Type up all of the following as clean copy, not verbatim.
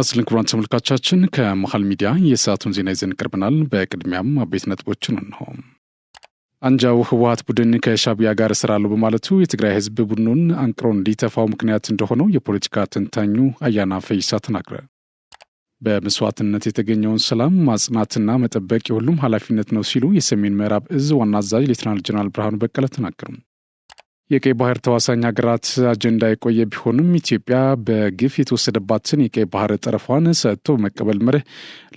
ተናስልን ክቡራን ተመልካቾቻችን ከመሃል ሚዲያ የሰዓቱን ዜና ይዘን ቀርበናል። በቅድሚያም አበይት ነጥቦችን እንሆ። አንጃው ህወሓት ቡድን ከሻዕቢያ ጋር እሰራለሁ በማለቱ የትግራይ ህዝብ ቡድኑን አንቅሮ እንዲተፋው ምክንያት እንደሆነው የፖለቲካ ተንታኙ አያና ፈይሳ ተናገረ። በመስዋዕትነት የተገኘውን ሰላም ማጽናትና መጠበቅ የሁሉም ኃላፊነት ነው ሲሉ የሰሜን ምዕራብ እዝ ዋና አዛዥ ሌተናል ጀነራል ብርሃኑ በቀለ ተናገሩ። የቀይ ባህር ተዋሳኝ ሀገራት አጀንዳ የቆየ ቢሆንም ኢትዮጵያ በግፍ የተወሰደባትን የቀይ ባህር ጠረፏን ሰጥቶ መቀበል መርህ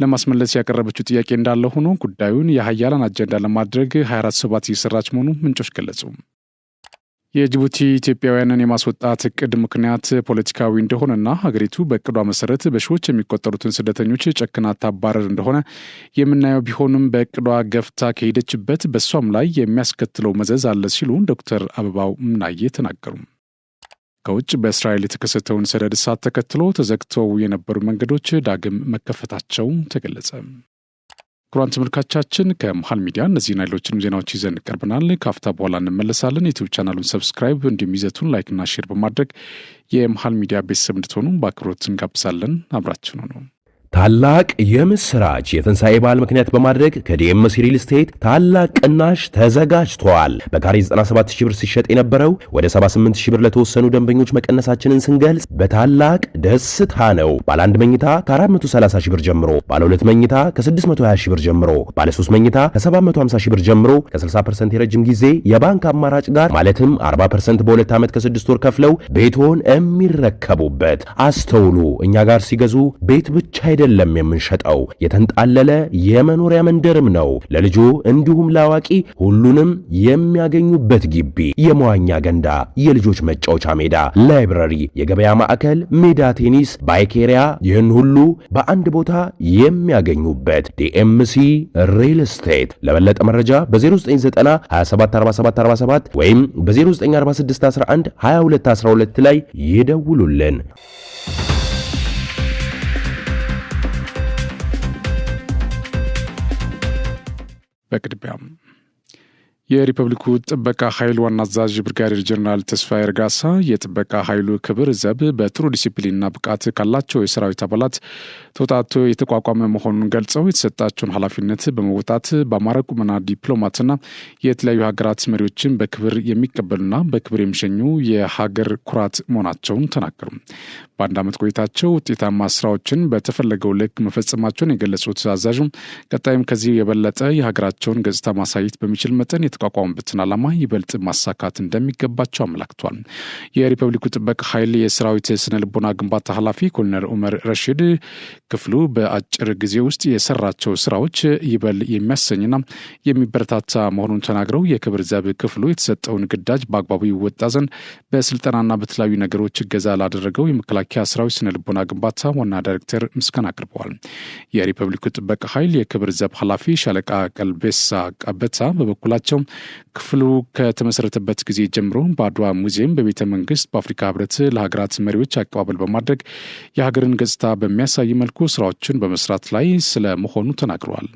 ለማስመለስ ያቀረበችው ጥያቄ እንዳለ ሆኖ ጉዳዩን የሀያላን አጀንዳ ለማድረግ 24/7 እየሰራች መሆኑ ምንጮች ገለጹ። የጅቡቲ ኢትዮጵያውያንን የማስወጣት እቅድ ምክንያት ፖለቲካዊ እንደሆነና ሀገሪቱ በእቅዷ መሰረት በሺዎች የሚቆጠሩትን ስደተኞች ጨክና ታባረር እንደሆነ የምናየው ቢሆንም በእቅዷ ገፍታ ከሄደችበት በሷም ላይ የሚያስከትለው መዘዝ አለ ሲሉ ዶክተር አበባው ምናዬ ተናገሩ። ከውጭ በእስራኤል የተከሰተውን ሰደድ እሳት ተከትሎ ተዘግተው የነበሩ መንገዶች ዳግም መከፈታቸው ተገለጸ። ክቡራን ተመልካቾቻችን ከመሃል ሚዲያ እነዚህና ሌሎችንም ዜናዎች ይዘን ቀርበናል። ካፍታ በኋላ እንመለሳለን። ዩቲዩብ ቻናሉን ሰብስክራይብ እንዲሁም ይዘቱን ላይክና ሼር በማድረግ የመሃል ሚዲያ ቤተሰብ እንድትሆኑ በአክብሮት እንጋብዛለን። አብራችሁ ነው። ታላቅ የምስራች የትንሣኤ በዓል ምክንያት በማድረግ ከዲኤምሲ ሪል ስቴት ታላቅ ቅናሽ ተዘጋጅቷል። በካሬ 97,000 ብር ሲሸጥ የነበረው ወደ 78,000 ብር ለተወሰኑ ደንበኞች መቀነሳችንን ስንገልጽ በታላቅ ደስታ ነው። ባለ 1 መኝታ ከ430,000 ብር ጀምሮ፣ ባለ 2 መኝታ ከ620,000 ብር ጀምሮ፣ ባለ 3 መኝታ ከ750,000 ብር ጀምሮ ከ60% የረጅም ጊዜ የባንክ አማራጭ ጋር ማለትም 40% በ2 ዓመት ከ6 ወር ከፍለው ቤቶን የሚረከቡበት። አስተውሉ፣ እኛ ጋር ሲገዙ ቤት ብቻ አይደለም የምንሸጠው፣ የተንጣለለ የመኖሪያ መንደርም ነው። ለልጆ እንዲሁም ለአዋቂ ሁሉንም የሚያገኙበት ግቢ፣ የመዋኛ ገንዳ፣ የልጆች መጫወቻ ሜዳ፣ ላይብረሪ፣ የገበያ ማዕከል፣ ሜዳ ቴኒስ፣ ባይክ ኤሪያ፣ ይህን ሁሉ በአንድ ቦታ የሚያገኙበት ዲኤምሲ ሪል ስቴት። ለበለጠ መረጃ በ0990 274747 ወይም በ094611 2212 ላይ ይደውሉልን። በቅድሚያም የሪፐብሊኩ ጥበቃ ኃይል ዋና አዛዥ ብርጋዴር ጀነራል ተስፋዬ ረጋሳ የጥበቃ ኃይሉ ክብር ዘብ በጥሩ ዲሲፕሊንና ብቃት ካላቸው የሰራዊት አባላት ተውጣቶ የተቋቋመ መሆኑን ገልጸው የተሰጣቸውን ኃላፊነት በመወጣት በአማረ ቁመና ዲፕሎማትና የተለያዩ ሀገራት መሪዎችን በክብር የሚቀበሉና በክብር የሚሸኙ የሀገር ኩራት መሆናቸውን ተናገሩ። በአንድ ዓመት ቆይታቸው ውጤታማ ስራዎችን በተፈለገው ልክ መፈጸማቸውን የገለጹት አዛዡ ቀጣይም ከዚህ የበለጠ የሀገራቸውን ገጽታ ማሳየት በሚችል መጠን የተቋቋሙበትን ዓላማ ይበልጥ ማሳካት እንደሚገባቸው አመላክቷል። የሪፐብሊኩ ጥበቃ ኃይል የሰራዊት ስነ ልቦና ግንባታ ኃላፊ ኮሎኔል ኡመር ረሺድ ክፍሉ በአጭር ጊዜ ውስጥ የሰራቸው ስራዎች ይበል የሚያሰኝና የሚበረታታ መሆኑን ተናግረው የክብር ዘብ ክፍሉ የተሰጠውን ግዳጅ በአግባቡ ይወጣ ዘንድ በስልጠናና በተለያዩ ነገሮች እገዛ ላደረገው የመከላከያ ሰራዊት ስነ ልቦና ግንባታ ዋና ዳይሬክተር ምስጋና አቅርበዋል። የሪፐብሊኩ ጥበቃ ኃይል የክብር ዘብ ኃላፊ ሻለቃ ቀልቤሳ ቀበታ በበኩላቸው ክፍሉ ከተመሰረተበት ጊዜ ጀምሮ በአድዋ ሙዚየም፣ በቤተ መንግስት፣ በአፍሪካ ህብረት ለሀገራት መሪዎች አቀባበል በማድረግ የሀገርን ገጽታ በሚያሳይ መልኩ ስራዎችን በመስራት ላይ ስለመሆኑ ተናግረዋል።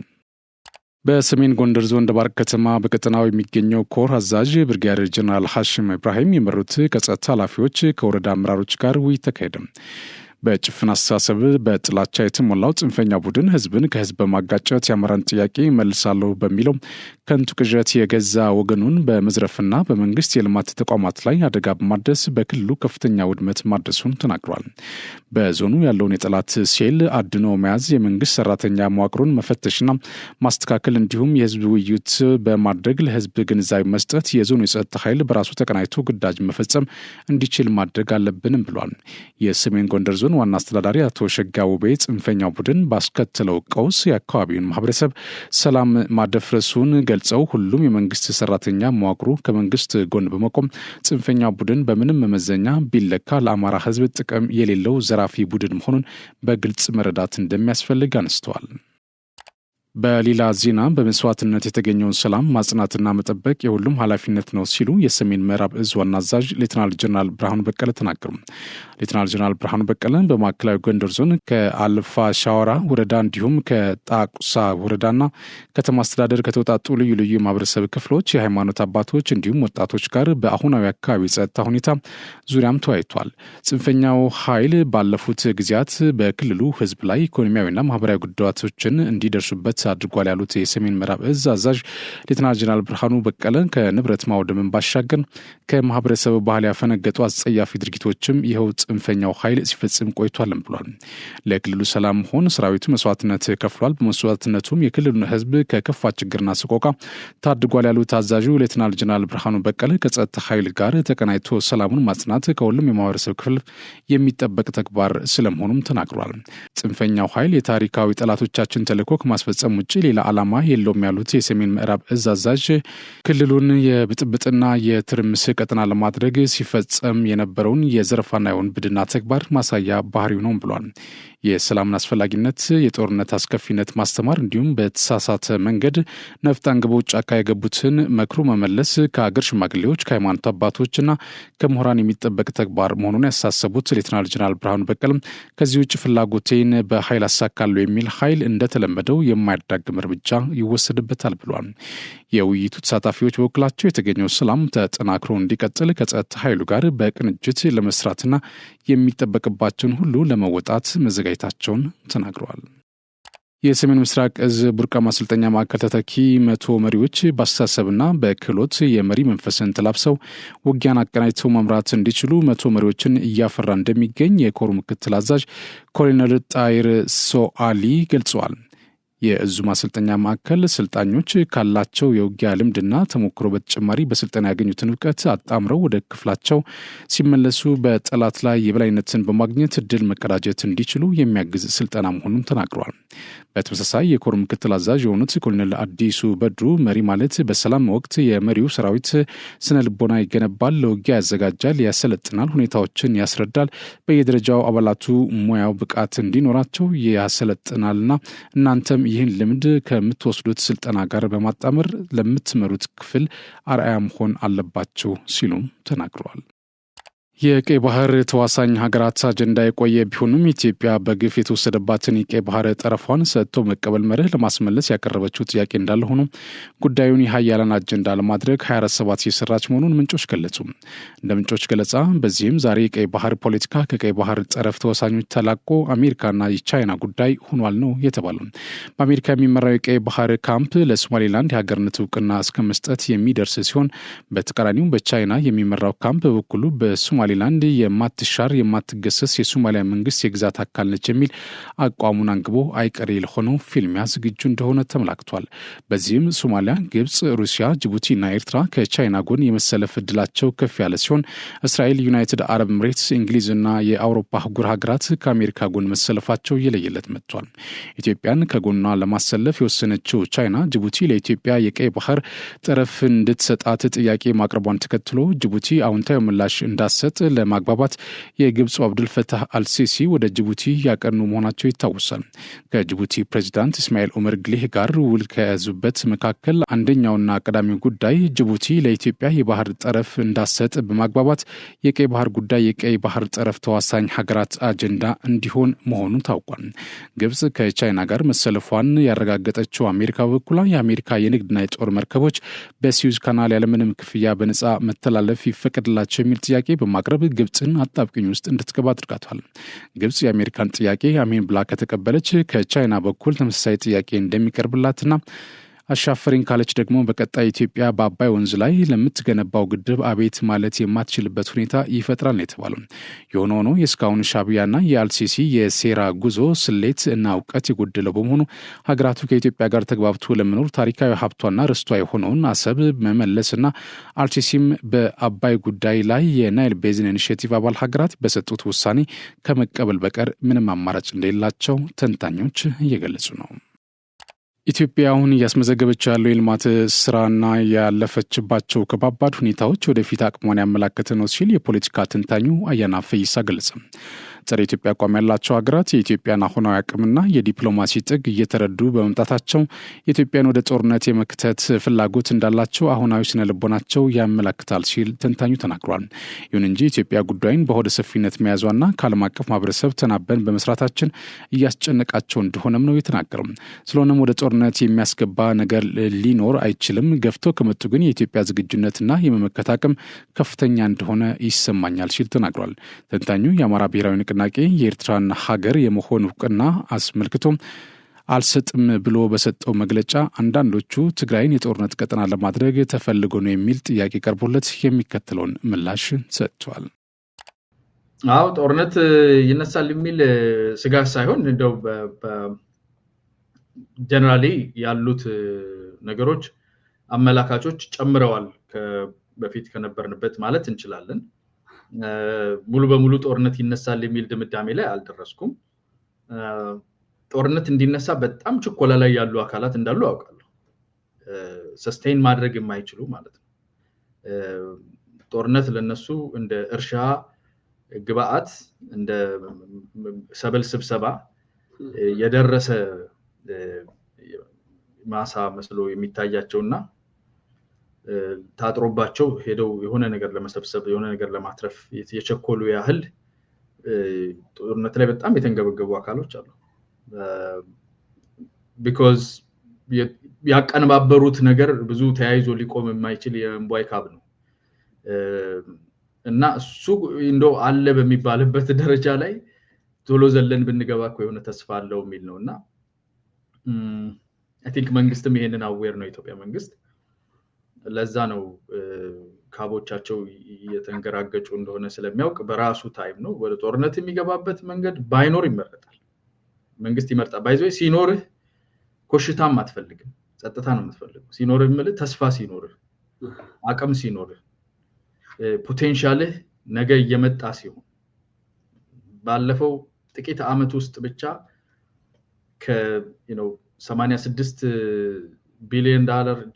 በሰሜን ጎንደር ዞን ደባርቅ ከተማ በቀጠናው የሚገኘው ኮር አዛዥ ብርጋዴር ጀነራል ሐሽም ኢብራሂም የመሩት ከጸጥታ ኃላፊዎች ከወረዳ አመራሮች ጋር ውይይት ተካሄደ። በጭፍን አስተሳሰብ በጥላቻ የተሞላው ጽንፈኛ ቡድን ህዝብን ከህዝብ በማጋጨት የአማራን ጥያቄ መልሳለሁ በሚለው ከንቱ ቅዠት የገዛ ወገኑን በመዝረፍና በመንግስት የልማት ተቋማት ላይ አደጋ በማድረስ በክልሉ ከፍተኛ ውድመት ማድረሱን ተናግሯል። በዞኑ ያለውን የጠላት ሴል አድኖ መያዝ፣ የመንግስት ሰራተኛ መዋቅሩን መፈተሽና ማስተካከል እንዲሁም የህዝብ ውይይት በማድረግ ለህዝብ ግንዛቤ መስጠት የዞኑ የጸጥታ ኃይል በራሱ ተቀናጅቶ ግዳጅ መፈጸም እንዲችል ማድረግ አለብንም ብሏል። የሰሜን ጎንደር ዞን ዋና አስተዳዳሪ አቶ ሸጋ ውቤ ጽንፈኛው ቡድን ባስከተለው ቀውስ የአካባቢውን ማህበረሰብ ሰላም ማደፍረሱን ገልጸው ሁሉም የመንግስት ሰራተኛ መዋቅሩ ከመንግስት ጎን በመቆም ጽንፈኛው ቡድን በምንም መመዘኛ ቢለካ ለአማራ ህዝብ ጥቅም የሌለው ዘራፊ ቡድን መሆኑን በግልጽ መረዳት እንደሚያስፈልግ አነስተዋል። በሌላ ዜና በመስዋዕትነት የተገኘውን ሰላም ማጽናትና መጠበቅ የሁሉም ኃላፊነት ነው ሲሉ የሰሜን ምዕራብ እዝ ዋና አዛዥ ሌተናል ጀነራል ብርሃኑ በቀለ ተናገሩ። ሌተናል ጀነራል ብርሃኑ በቀለ በማዕከላዊ ጎንደር ዞን ከአልፋ ሻወራ ወረዳ እንዲሁም ከጣቁሳ ወረዳና ከተማ አስተዳደር ከተውጣጡ ልዩ ልዩ የማህበረሰብ ክፍሎች፣ የሃይማኖት አባቶች እንዲሁም ወጣቶች ጋር በአሁናዊ አካባቢ ጸጥታ ሁኔታ ዙሪያም ተወያይቷል። ጽንፈኛው ኃይል ባለፉት ጊዜያት በክልሉ ህዝብ ላይ ኢኮኖሚያዊና ማህበራዊ ጉዳቶችን እንዲደርሱበት አድርጓል ያሉት የሰሜን ምዕራብ እዝ አዛዥ ሌተናል ጀነራል ብርሃኑ በቀለ ከንብረት ማውደምን ባሻገር ከማህበረሰቡ ባህል ያፈነገጡ አስጸያፊ ድርጊቶችም ይኸው ጽንፈኛው ኃይል ሲፈጽም ቆይቷልም ብሏል። ለክልሉ ሰላም ሆን ሰራዊቱ መስዋዕትነት ከፍሏል። በመስዋዕትነቱም የክልሉን ህዝብ ከከፋ ችግርና ሰቆቃ ታድጓል ያሉት አዛዡ ሌተናል ጀነራል ብርሃኑ በቀለ ከጸጥታ ኃይል ጋር ተቀናይቶ ሰላሙን ማጽናት ከሁሉም የማህበረሰብ ክፍል የሚጠበቅ ተግባር ስለመሆኑም ተናግሯል። ጽንፈኛው ኃይል የታሪካዊ ጠላቶቻችን ተልዕኮ ከማስፈጸም ውጭ ሌላ ዓላማ የለውም ያሉት የሰሜን ምዕራብ እዝ አዛዥ ክልሉን የብጥብጥና የትርምስ ቀጠና ለማድረግ ሲፈጸም የነበረውን የዘረፋና የውንብድና ተግባር ማሳያ ባህሪው ነው ብሏል። የሰላምን አስፈላጊነት፣ የጦርነት አስከፊነት ማስተማር እንዲሁም በተሳሳተ መንገድ ነፍጥ አንግበው ጫካ የገቡትን መክሮ መመለስ ከሀገር ሽማግሌዎች፣ ከሃይማኖት አባቶችና ከምሁራን የሚጠበቅ ተግባር መሆኑን ያሳሰቡት ሌተናል ጀነራል ብርሃኑ በቀለ ከዚህ ውጭ ፍላጎቴን በኃይል አሳካለሁ የሚል ኃይል እንደተለመደው የማያዳግም እርምጃ ይወሰድበታል ብሏል። የውይይቱ ተሳታፊዎች በበኩላቸው የተገኘው ሰላም ተጠናክሮ እንዲቀጥል ከጸጥታ ኃይሉ ጋር በቅንጅት ለመስራትና የሚጠበቅባቸውን ሁሉ ለመወጣት መዘጋጀታቸውን ተናግረዋል። የሰሜን ምስራቅ እዝ ቡርቃ ማሰልጠኛ ማዕከል ተተኪ 100 መሪዎች በአስተሳሰብና በክህሎት የመሪ መንፈስን ተላብሰው ውጊያን አቀናጅተው መምራት እንዲችሉ 100 መሪዎችን እያፈራ እንደሚገኝ የኮሩ ምክትል አዛዥ ኮሎኔል ጣይር ሶአሊ ገልጸዋል። የእዙ ማሰልጠኛ ማዕከል ሰልጣኞች ካላቸው የውጊያ ልምድና ተሞክሮ በተጨማሪ በስልጠና ያገኙትን እውቀት አጣምረው ወደ ክፍላቸው ሲመለሱ በጠላት ላይ የበላይነትን በማግኘት ድል መቀዳጀት እንዲችሉ የሚያግዝ ስልጠና መሆኑን ተናግረዋል። በተመሳሳይ የኮር ምክትል አዛዥ የሆኑት ኮሎኔል አዲሱ በድሩ መሪ ማለት በሰላም ወቅት የመሪው ሰራዊት ስነ ልቦና ይገነባል፣ ለውጊያ ያዘጋጃል፣ ያሰለጥናል፣ ሁኔታዎችን ያስረዳል፣ በየደረጃው አባላቱ ሙያው ብቃት እንዲኖራቸው ያሰለጥናልና እናንተም ይህን ልምድ ከምትወስዱት ስልጠና ጋር በማጣመር ለምትመሩት ክፍል አርአያ መሆን አለባቸው ሲሉ ተናግረዋል። የቀይ ባህር ተዋሳኝ ሀገራት አጀንዳ የቆየ ቢሆንም ኢትዮጵያ በግፍ የተወሰደባትን የቀይ ባህር ጠረፏን ሰጥቶ መቀበል መርህ ለማስመለስ ያቀረበችው ጥያቄ እንዳለ ሆኖ ጉዳዩን የሀያላን አጀንዳ ለማድረግ 24/7 የሰራች መሆኑን ምንጮች ገለጹ። እንደ ምንጮች ገለጻ በዚህም ዛሬ የቀይ ባህር ፖለቲካ ከቀይ ባህር ጠረፍ ተዋሳኞች ተላቆ አሜሪካና የቻይና ጉዳይ ሆኗል ነው የተባለው። በአሜሪካ የሚመራው የቀይ ባህር ካምፕ ለሶማሌላንድ የሀገርነት እውቅና እስከ መስጠት የሚደርስ ሲሆን፣ በተቃራኒው በቻይና የሚመራው ካምፕ በበኩሉ በሶማሌላንድ የማትሻር የማትገሰስ የሶማሊያ መንግስት የግዛት አካል ነች የሚል አቋሙን አንግቦ አይቀሬ ለሆነው ፊልሚያ ዝግጁ እንደሆነ ተመላክቷል። በዚህም ሶማሊያ፣ ግብጽ፣ ሩሲያ፣ ጅቡቲና ኤርትራ ከቻይና ጎን የመሰለፍ ዕድላቸው ከፍ ያለ ሲሆን እስራኤል፣ ዩናይትድ አረብ ኤምሬትስ፣ እንግሊዝና የአውሮፓ አህጉር ሀገራት ከአሜሪካ ጎን መሰለፋቸው እየለየለት መጥቷል። ኢትዮጵያን ከጎኗ ለማሰለፍ የወሰነችው ቻይና ጅቡቲ ለኢትዮጵያ የቀይ ባህር ጠረፍ እንድትሰጣት ጥያቄ ማቅረቧን ተከትሎ ጅቡቲ አዎንታዊ ምላሽ እንዳሰጥ ለማግባባት የግብፁ አብዱልፈታህ አልሲሲ ወደ ጅቡቲ ያቀኑ መሆናቸው ይታወሳል። ከጅቡቲ ፕሬዚዳንት እስማኤል ኦመር ግሌህ ጋር ውል ከያዙበት መካከል አንደኛውና ቀዳሚው ጉዳይ ጅቡቲ ለኢትዮጵያ የባህር ጠረፍ እንዳሰጥ በማግባባት የቀይ ባህር ጉዳይ የቀይ ባህር ጠረፍ ተዋሳኝ ሀገራት አጀንዳ እንዲሆን መሆኑ ታውቋል። ግብጽ ከቻይና ጋር መሰለፏን ያረጋገጠችው አሜሪካ በበኩሏ የአሜሪካ የንግድና የጦር መርከቦች በሲዩዝ ካናል ያለምንም ክፍያ በነጻ መተላለፍ ይፈቀድላቸው የሚል ጥያቄ በማቅረብ ግብጽን አጣብቂኝ ውስጥ እንድትገባ አድርጋታል። ግብጽ የአሜሪካን ጥያቄ አሜን ብላ ከተቀበለች ከቻይና በኩል ተመሳሳይ ጥያቄ እንደሚቀርብላትና አሻፈሪኝ ካለች ደግሞ በቀጣይ ኢትዮጵያ በአባይ ወንዝ ላይ ለምትገነባው ግድብ አቤት ማለት የማትችልበት ሁኔታ ይፈጥራል ነው የተባለው። የሆነ ሆኖ የእስካሁን ሻዕቢያና የአልሲሲ የሴራ ጉዞ ስሌት እና እውቀት የጎደለው በመሆኑ ሀገራቱ ከኢትዮጵያ ጋር ተግባብቶ ለመኖር ታሪካዊ ሀብቷና ርስቷ የሆነውን አሰብ መመለስና አልሲሲም በአባይ ጉዳይ ላይ የናይል ቤዝን ኢኒሼቲቭ አባል ሀገራት በሰጡት ውሳኔ ከመቀበል በቀር ምንም አማራጭ እንደሌላቸው ተንታኞች እየገለጹ ነው። ኢትዮጵያ አሁን እያስመዘገበች ያለው የልማት ስራና ያለፈችባቸው ከባባድ ሁኔታዎች ወደፊት አቅሟን ያመላከተ ነው ሲል የፖለቲካ ተንታኙ አያና ፈይሳ ገለጸ። ጸረ ኢትዮጵያ አቋም ያላቸው ሀገራት የኢትዮጵያን አሁናዊ አቅምና የዲፕሎማሲ ጥግ እየተረዱ በመምጣታቸው የኢትዮጵያን ወደ ጦርነት የመክተት ፍላጎት እንዳላቸው አሁናዊ ስነ ልቦናቸው ያመለክታል ሲል ተንታኙ ተናግሯል። ይሁን እንጂ ኢትዮጵያ ጉዳይን በሆደ ሰፊነት መያዟና ከዓለም አቀፍ ማህበረሰብ ተናበን በመስራታችን እያስጨነቃቸው እንደሆነም ነው የተናገረው። ስለሆነም ወደ ጦርነት የሚያስገባ ነገር ሊኖር አይችልም። ገፍቶ ከመጡ ግን የኢትዮጵያ ዝግጁነትና የመመከት አቅም ከፍተኛ እንደሆነ ይሰማኛል ሲል ተናግሯል። ተንታኙ የአማራ ብሔራዊ ንቅናቄ የኤርትራን ሀገር የመሆን እውቅና አስመልክቶ አልሰጥም ብሎ በሰጠው መግለጫ አንዳንዶቹ ትግራይን የጦርነት ቀጠና ለማድረግ ተፈልጎ ነው የሚል ጥያቄ ቀርቦለት የሚከተለውን ምላሽ ሰጥቷል። አው ጦርነት ይነሳል የሚል ስጋት ሳይሆን እንደው ጀነራሊ ያሉት ነገሮች አመላካቾች ጨምረዋል በፊት ከነበርንበት ማለት እንችላለን። ሙሉ በሙሉ ጦርነት ይነሳል የሚል ድምዳሜ ላይ አልደረስኩም። ጦርነት እንዲነሳ በጣም ችኮላ ላይ ያሉ አካላት እንዳሉ አውቃለሁ። ሰስቴን ማድረግ የማይችሉ ማለት ነው። ጦርነት ለነሱ እንደ እርሻ ግብአት እንደ ሰብል ስብሰባ የደረሰ ማሳ መስሎ የሚታያቸውና ታጥሮባቸው ሄደው የሆነ ነገር ለመሰብሰብ የሆነ ነገር ለማትረፍ የቸኮሉ ያህል ጦርነት ላይ በጣም የተንገበገቡ አካሎች አሉ። because ያቀነባበሩት ነገር ብዙ ተያይዞ ሊቆም የማይችል የእምቧይ ካብ ነው እና እሱ እንደው አለ በሚባልበት ደረጃ ላይ ቶሎ ዘለን ብንገባ እኮ የሆነ ተስፋ አለው የሚል ነውና I think መንግስትም ይሄንን አዌር ነው ኢትዮጵያ መንግስት ለዛ ነው ካቦቻቸው የተንገራገጩ እንደሆነ ስለሚያውቅ በራሱ ታይም ነው ወደ ጦርነት የሚገባበት መንገድ ባይኖር ይመረጣል። መንግስት ይመርጣል። ባይዘው ሲኖርህ ኮሽታም አትፈልግም፣ ጸጥታ ነው የምትፈልገው። ሲኖርህ ማለት ተስፋ ሲኖርህ፣ አቅም ሲኖርህ፣ ፖቴንሻልህ ነገ እየመጣ ሲሆን ባለፈው ጥቂት አመት ውስጥ ብቻ $86 ቢሊዮን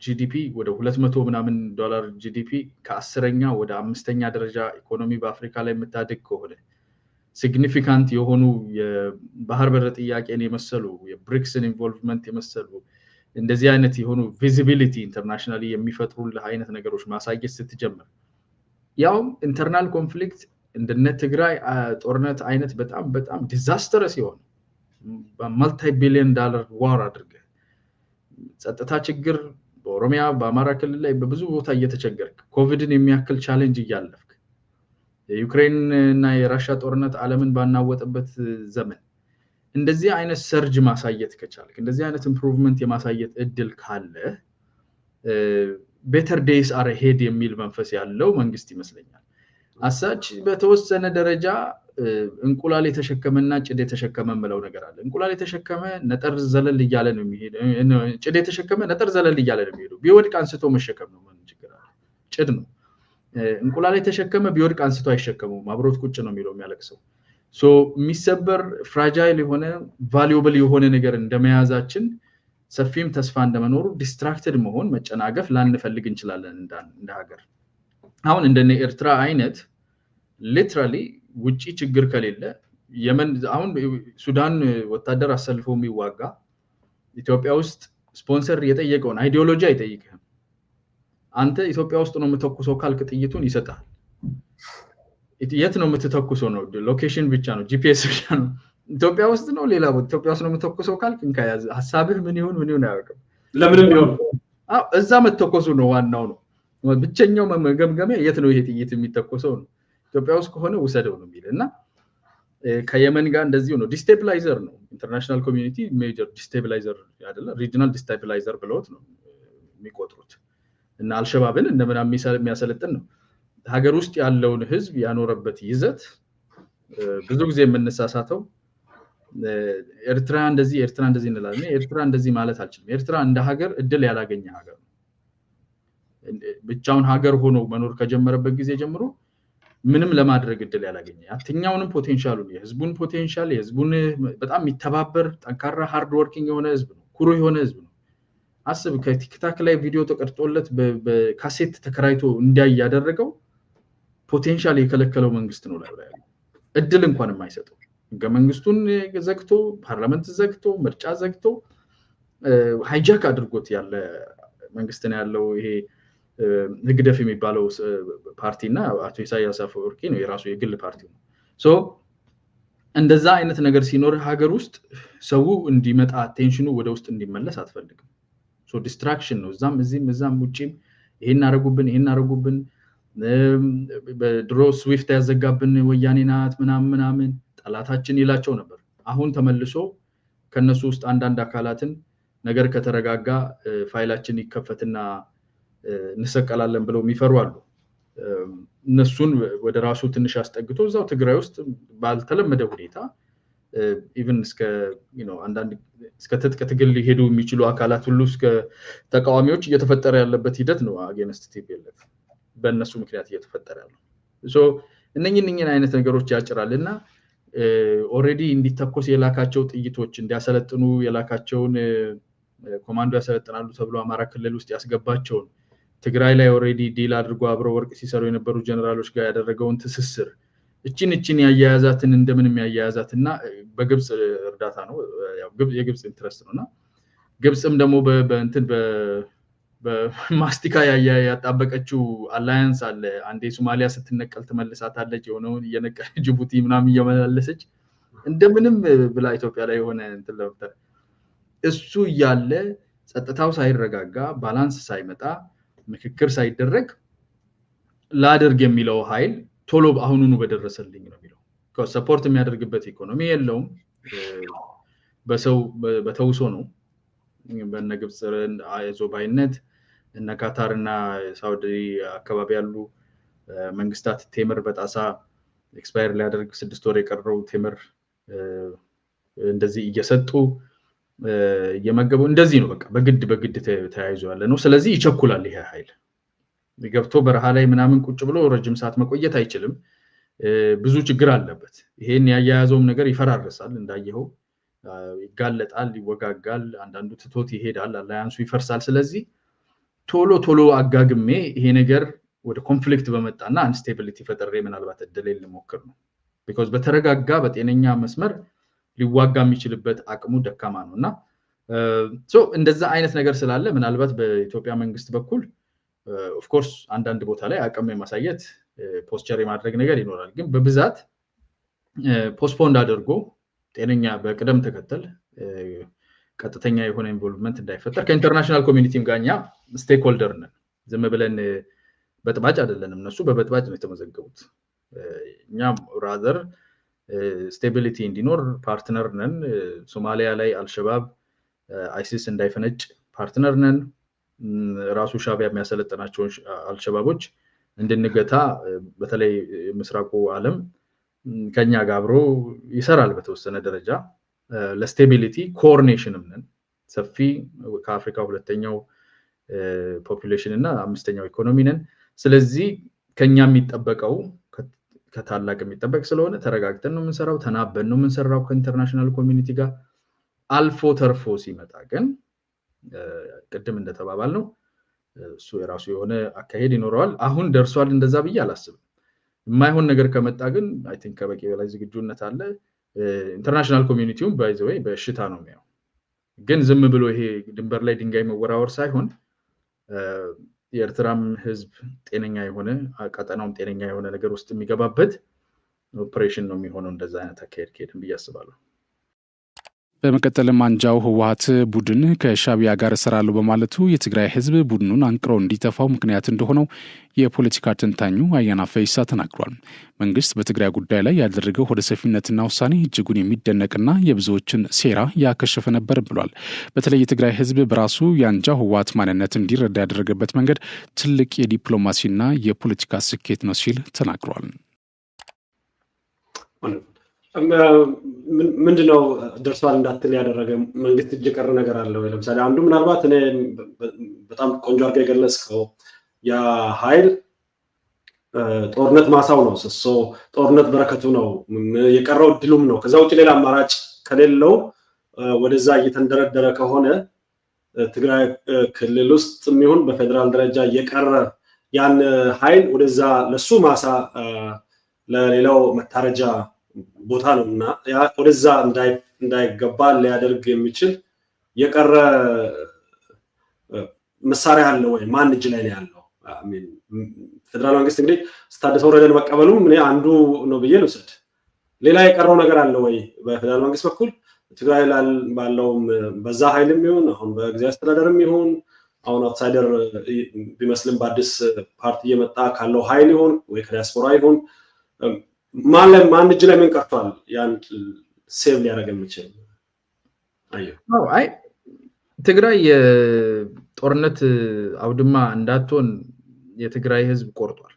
ጂዲፒ ወደ 200 ምናምን ዶላር ጂዲፒ ከ10ኛ ወደ 5ኛ ደረጃ ኢኮኖሚ በአፍሪካ ላይ የምታድግ ከሆነ ሲግኒፊካንት የሆኑ የባህር በር ጥያቄን የመሰሉ የብሪክስን ኢንቮልቭመንት የመሰሉ እንደዚህ አይነት የሆኑ ቪዚቢሊቲ ኢንተርናሽናሊ የሚፈጥሩልህ አይነት ነገሮች ማሳየት ስትጀምር ያው ኢንተርናል ኮንፍሊክት እንደነ ትግራይ ጦርነት አይነት በጣም በጣም ዲዛስተረስ ይሆን በመልቲ ቢሊዮን ዶላር ዋር አድርገ ጸጥታ ችግር በኦሮሚያ በአማራ ክልል ላይ በብዙ ቦታ እየተቸገርክ ኮቪድን የሚያክል ቻሌንጅ እያለፍክ የዩክሬን እና የራሺያ ጦርነት ዓለምን ባናወጠበት ዘመን እንደዚህ አይነት ሰርጅ ማሳየት ከቻልክ እንደዚህ አይነት ኢምፕሩቭመንት የማሳየት እድል ካለ better days are ahead የሚል መንፈስ ያለው መንግስት ይመስለኛል። አሳች በተወሰነ ደረጃ እንቁላል የተሸከመና ጭድ የተሸከመ ምለው ነገር አለ። እንቁላል የተሸከመ ነጠር ዘለል ይያለ ነው የሚሄድ፣ ጭድ የተሸከመ ነጠር ዘለል ይያለ ነው የሚሄድ። ቢወድቅ አንስቶ መሸከም ነው ምን ችግር አለ? ጭድ ነው። እንቁላል የተሸከመ ቢወድቅ አንስቶ አይሸከመው፣ ማብሮት ቁጭ ነው የሚለው የሚያለቅሰው። ሶ የሚሰበር ፍራጃይል የሆነ ቫልዩብል የሆነ ነገር እንደመያዛችን ሰፊም ተስፋ እንደመኖሩ ዲስትራክትድ መሆን መጨናገፍ ላንፈልግ እንችላለን እንደ ሀገር። አሁን እንደነ ኤርትራ አይነት ሊትራሊ ውጪ ችግር ከሌለ የመን አሁን ሱዳን ወታደር አሰልፎ የሚዋጋ ኢትዮጵያ ውስጥ ስፖንሰር የጠየቀውን አይዲዮሎጂ አይጠይቅህም። አንተ ኢትዮጵያ ውስጥ ነው የምትተኩሰው ካልክ ጥይቱን ይሰጣል። የት ነው የምትተኩሰው ነው ሎኬሽን ብቻ ነው ጂፒኤስ ብቻ ነው። ኢትዮጵያ ውስጥ ነው ሌላ ቦታ ኢትዮጵያ ውስጥ ነው የምትተኩሰው ካልክ እንካያዝ ሐሳብህ ምን ይሁን አያውቅም። ለምንም ቢሆን እዛ መተኮሱ ነው ዋናው ነው ብቸኛው መገምገሚያ የት ነው ይሄ ጥይት የሚተኮሰው ነው። ኢትዮጵያ ውስጥ ከሆነ ወሰደው ነው የሚልና ከየመን ጋር እንደዚሁ ነው። ዲስቴብላይዘር ነው ኢንተርናሽናል ኮሚኒቲ ሜጀር ዲስቴብላይዘር አይደለ ሪጂናል ዲስቴብላይዘር ብለውት ነው የሚቆጥሩት እና አልሸባብን እንደምናም የሚያሰለጥን ነው። ሀገር ውስጥ ያለውን ህዝብ ያኖረበት ይዘት ብዙ ጊዜ የምንሳሳተው ኤርትራ እንደዚህ እንላለን። ኤርትራ እንደዚህ ማለት አልችልም። ኤርትራ እንደ ሀገር እድል ያላገኘ ሀገር ነው። ብቻውን ሀገር ሆኖ መኖር ከጀመረበት ጊዜ ጀምሮ ምንም ለማድረግ እድል ያላገኘ አትኛውንም ፖቴንሻሉን የህዝቡን ፖቴንሻል የህዝቡን በጣም የሚተባበር ጠንካራ ሃርድ ወርኪንግ የሆነ ህዝብ ነው። ኩሩ የሆነ ህዝብ ነው። አስብ ከቲክታክ ላይ ቪዲዮ ተቀርጾለት በካሴት ተከራይቶ እንዲያይ ያደረገው ፖቴንሻል የከለከለው መንግስት ነው ላይ እድል እንኳን የማይሰጠው ህገ መንግስቱን ዘግቶ ፓርላመንት ዘግቶ ምርጫ ዘግቶ ሃይጃክ አድርጎት ያለ መንግስት ነው ያለው ይሄ ህግደፍ የሚባለው ፓርቲና አቶ ኢሳያስ አፈወርቂ ነው የራሱ የግል ፓርቲው ነው ሶ እንደዛ አይነት ነገር ሲኖር ሀገር ውስጥ ሰው እንዲመጣ አቴንሽኑ ወደ ውስጥ እንዲመለስ አትፈልግም ሶ ዲስትራክሽን ነው እዛም ውጪም ይሄን አረጉብን በድሮ ስዊፍት ያዘጋብን ወያኔናት ምናምን ጠላታችን ይላቸው ነበር አሁን ተመልሶ ከነሱ ውስጥ አንዳንድ አካላትን ነገር ከተረጋጋ ፋይላችን ይከፈትና እንሰቀላለን ብለው የሚፈሩ አሉ እነሱን ወደ ራሱ ትንሽ አስጠግቶ እዛው ትግራይ ውስጥ ባልተለመደ ሁኔታ ኢቭን እስከ አንዳንድ እስከ ትጥቅ ትግል ሊሄዱ የሚችሉ አካላት ሁሉ እስከ ተቃዋሚዎች እየተፈጠረ ያለበት ሂደት ነው አጌንስት ቲፒኤልኤፍ በእነሱ ምክንያት እየተፈጠረ ያለው ሶ እነኝን አይነት ነገሮች ያጭራልና ኦሬዲ እንዲተኮስ የላካቸው ጥይቶች እንዲያሰለጥኑ የላካቸውን ኮማንዶ ያሰለጥናሉ ተብሎ አማራ ክልል ውስጥ ያስገባቸውን ትግራይ ላይ ኦሬዲ ዲል አድርጎ አብረው ወርቅ ሲሰሩ የነበሩ ጀነራሎች ጋር ያደረገውን ትስስር እቺን ያያያዛትን እንደምንም ያያያዛትና በግብጽ እርዳታ ነው ያው የግብጽ ኢንትረስት ነውና ግብጽም ደግሞ በእንትን በማስቲካ ያጣበቀችው አላያንስ አለ አንዴ ሶማሊያ ስትነቀል ተመልሳታለች የሆነውን እየነቀለ ጅቡቲ ምናምን እየመላለሰች እንደምንም ብላ ኢትዮጵያ ላይ የሆነ እንትን ለምታ እሱ ያለ ጸጥታው ሳይረጋጋ ባላንስ ሳይመጣ ምክክር ሳይደረግ ላደርግ የሚለው ኃይል ቶሎ አሁኑኑ በደረሰልኝ ነው የሚለው ሰፖርት የሚያደርግበት ኢኮኖሚ የለውም በሰው በተውሶ ነው በነግብጽን አይዞባይነት እና ካታርና ሳውዲ አካባቢ ያሉ መንግስታት ቴምር በጣሳ ኤክስፓየር ሊያደርግ 6 ወር የቀረው ቴምር እንደዚህ እየሰጡ የመገቡ እንደዚህ ነው በቃ በግድ ተያይዞ ያለ ነው ስለዚህ ይቸኩላል ይሄ ኃይል ገብቶ በረሃ ላይ ምናምን ቁጭ ብሎ ረጅም ሰዓት መቆየት አይችልም ብዙ ችግር አለበት ይሄን ያያያዘውም ነገር ይፈራረሳል እንዳየው ይጋለጣል ይወጋጋል አንዳንዱ ትቶት ይሄዳል አላያንሱ ይፈርሳል ስለዚህ ቶሎ አጋግሜ ይሄ ነገር ወደ ኮንፍሊክት በመጣና አንስቴቢሊቲ ፈጠረ ምናልባት እድል ለሞክር ነው because በተረጋጋ በጤነኛ መስመር ሊዋጋ የሚችልበት አቅሙ ደካማ ነውና ሶ እንደዛ አይነት ነገር ስላለ ምናልባት በኢትዮጵያ መንግስት በኩል ኦፍ ኮርስ አንዳንድ ቦታ ላይ አቅም የማሳየት ፖስቸር የማድረግ ነገር ይኖራል ግን በብዛት ፖስፖንድ አድርጎ ጤነኛ በቅደም ተከተል ቀጥተኛ የሆነ ኢንቮልቭመንት እንዳይፈጠር ከኢንተርናሽናል ኮሚኒቲም ጋኛ ስቴክሆልደር ነን ዝም ብለን በጥባጭ አይደለንም እነሱ በበጥባጭ ነው የተመዘገቡት እኛም ራዘር ስቴቢሊቲ እንዲኖር ፓርትነር ነን ሶማሊያ ላይ አልሸባብ አይሲስ እንዳይፈነጭ ፓርትነር ነን ራሱ ሻቢያ የሚያሰለጥናቸው አልሸባቦች እንድንገታ በተለይ ምስራቁ ዓለም ከኛ ጋር አብሮ ይሰራል በተወሰነ ደረጃ ለስቴቢሊቲ ኮኦርዲኔሽንም ነን ሰፊ ከአፍሪካ ሁለተኛው ፖፑሌሽን እና አምስተኛው ኢኮኖሚ ነን ስለዚህ ከኛ የሚጠበቀው ከታላቅ የሚጠበቅ ስለሆነ ተረጋግተን ነው የምንሰራው ተናበን ነው የምንሰራው ከኢንተርናሽናል ኮሚኒቲ ጋር አልፎ ተርፎ ሲመጣ ግን ቅድም እንደተባባል ነው እሱ የራሱ የሆነ አካሄድ ይኖረዋል አሁን ደርሷል እንደዛ ብዬ አላስብም የማይሆን ነገር ከመጣ ግን አይ ቲንክ ከበቂ በላይ ዝግጁነት አለ ኢንተርናሽናል ኮሚኒቲውም ባይ ዘ ዌይ በሽታ ነው የሚያው ግን ዝም ብሎ ይሄ ድንበር ላይ ድንጋይ መወራወር ሳይሆን የኤርትራም ህዝብ ጤነኛ የሆነ ቀጠናውም ጤነኛ የሆነ ነገር ውስጥ የሚገባበት ኦፕሬሽን ነው የሚሆነው እንደዛ አይነት አካሄድ ከሄድን ብዬ አስባለሁ በመቀጠልም አንጃው ህወሓት ቡድን ከሻቢያ ጋር እሰራለሁ በማለቱ የትግራይ ህዝብ ቡድኑን አንቅሮ እንዲተፋው ምክንያት እንደሆነው የፖለቲካ ተንታኙ አያና ፈይሳ ተናግሯል። መንግስት በትግራይ ጉዳይ ላይ ያደረገው ወደ ሰፊነትና ውሳኔ እጅጉን የሚደነቅና የብዙዎችን ሴራ ያከሸፈ ነበር ብሏል። በተለይ የትግራይ ህዝብ በራሱ የአንጃው ህወሓት ማንነት እንዲረዳ ያደረገበት መንገድ ትልቅ የዲፕሎማሲና የፖለቲካ ስኬት ነው ሲል ተናግሯል። ምንድነው ደርሷል እንዳትል ያደረገ መንግስት እየቀረ ነገር አለ ወይ? ለምሳሌ አንዱ ምናልባት እኔ በጣም ቆንጆ አድርገህ የገለጽከው ያ ኃይል ጦርነት ማሳው ነው ሰሶ ጦርነት በረከቱ ነው የቀረው ድሉም ነው ከዛ ውጪ ሌላ አማራጭ ከሌለው ወደዛ እየተንደረደረ ከሆነ ትግራይ ክልል ውስጥ የሚሆን በፌደራል ደረጃ የቀረ ያን ኃይል ወደዛ ለሱ ማሳ ለሌላው መታረጃ ቦታ ነውና ያ ወደዛ እንዳይገባ ሊያደርግ የሚችል የቀረ መሳሪያ አለ ወይ ማን እጅ ላይ ነው ያለው? አሜን ፌደራል መንግስት እንግዲህ ስታደሰው ወረደን መቀበሉ ምን አንዱ ነው ብዬ ልውሰድ። ሌላ የቀረው ነገር አለ ወይ በፌደራል መንግስት በኩል ትግራይ ባለው በዛ ኃይልም ይሁን አሁን በጊዜያዊ አስተዳደርም ይሁን አሁን አውትሳይደር ቢመስልም በአዲስ ፓርቲ እየመጣ ካለው ኃይል ይሁን ወይ ከዲያስፖራ ይሁን ማን እጅ ላይ ምን ቀርቷል? ያን ሴቭ ሊያደርግ የሚችል አይ ትግራይ የጦርነት አውድማ እንዳትሆን የትግራይ ህዝብ ቆርጧል።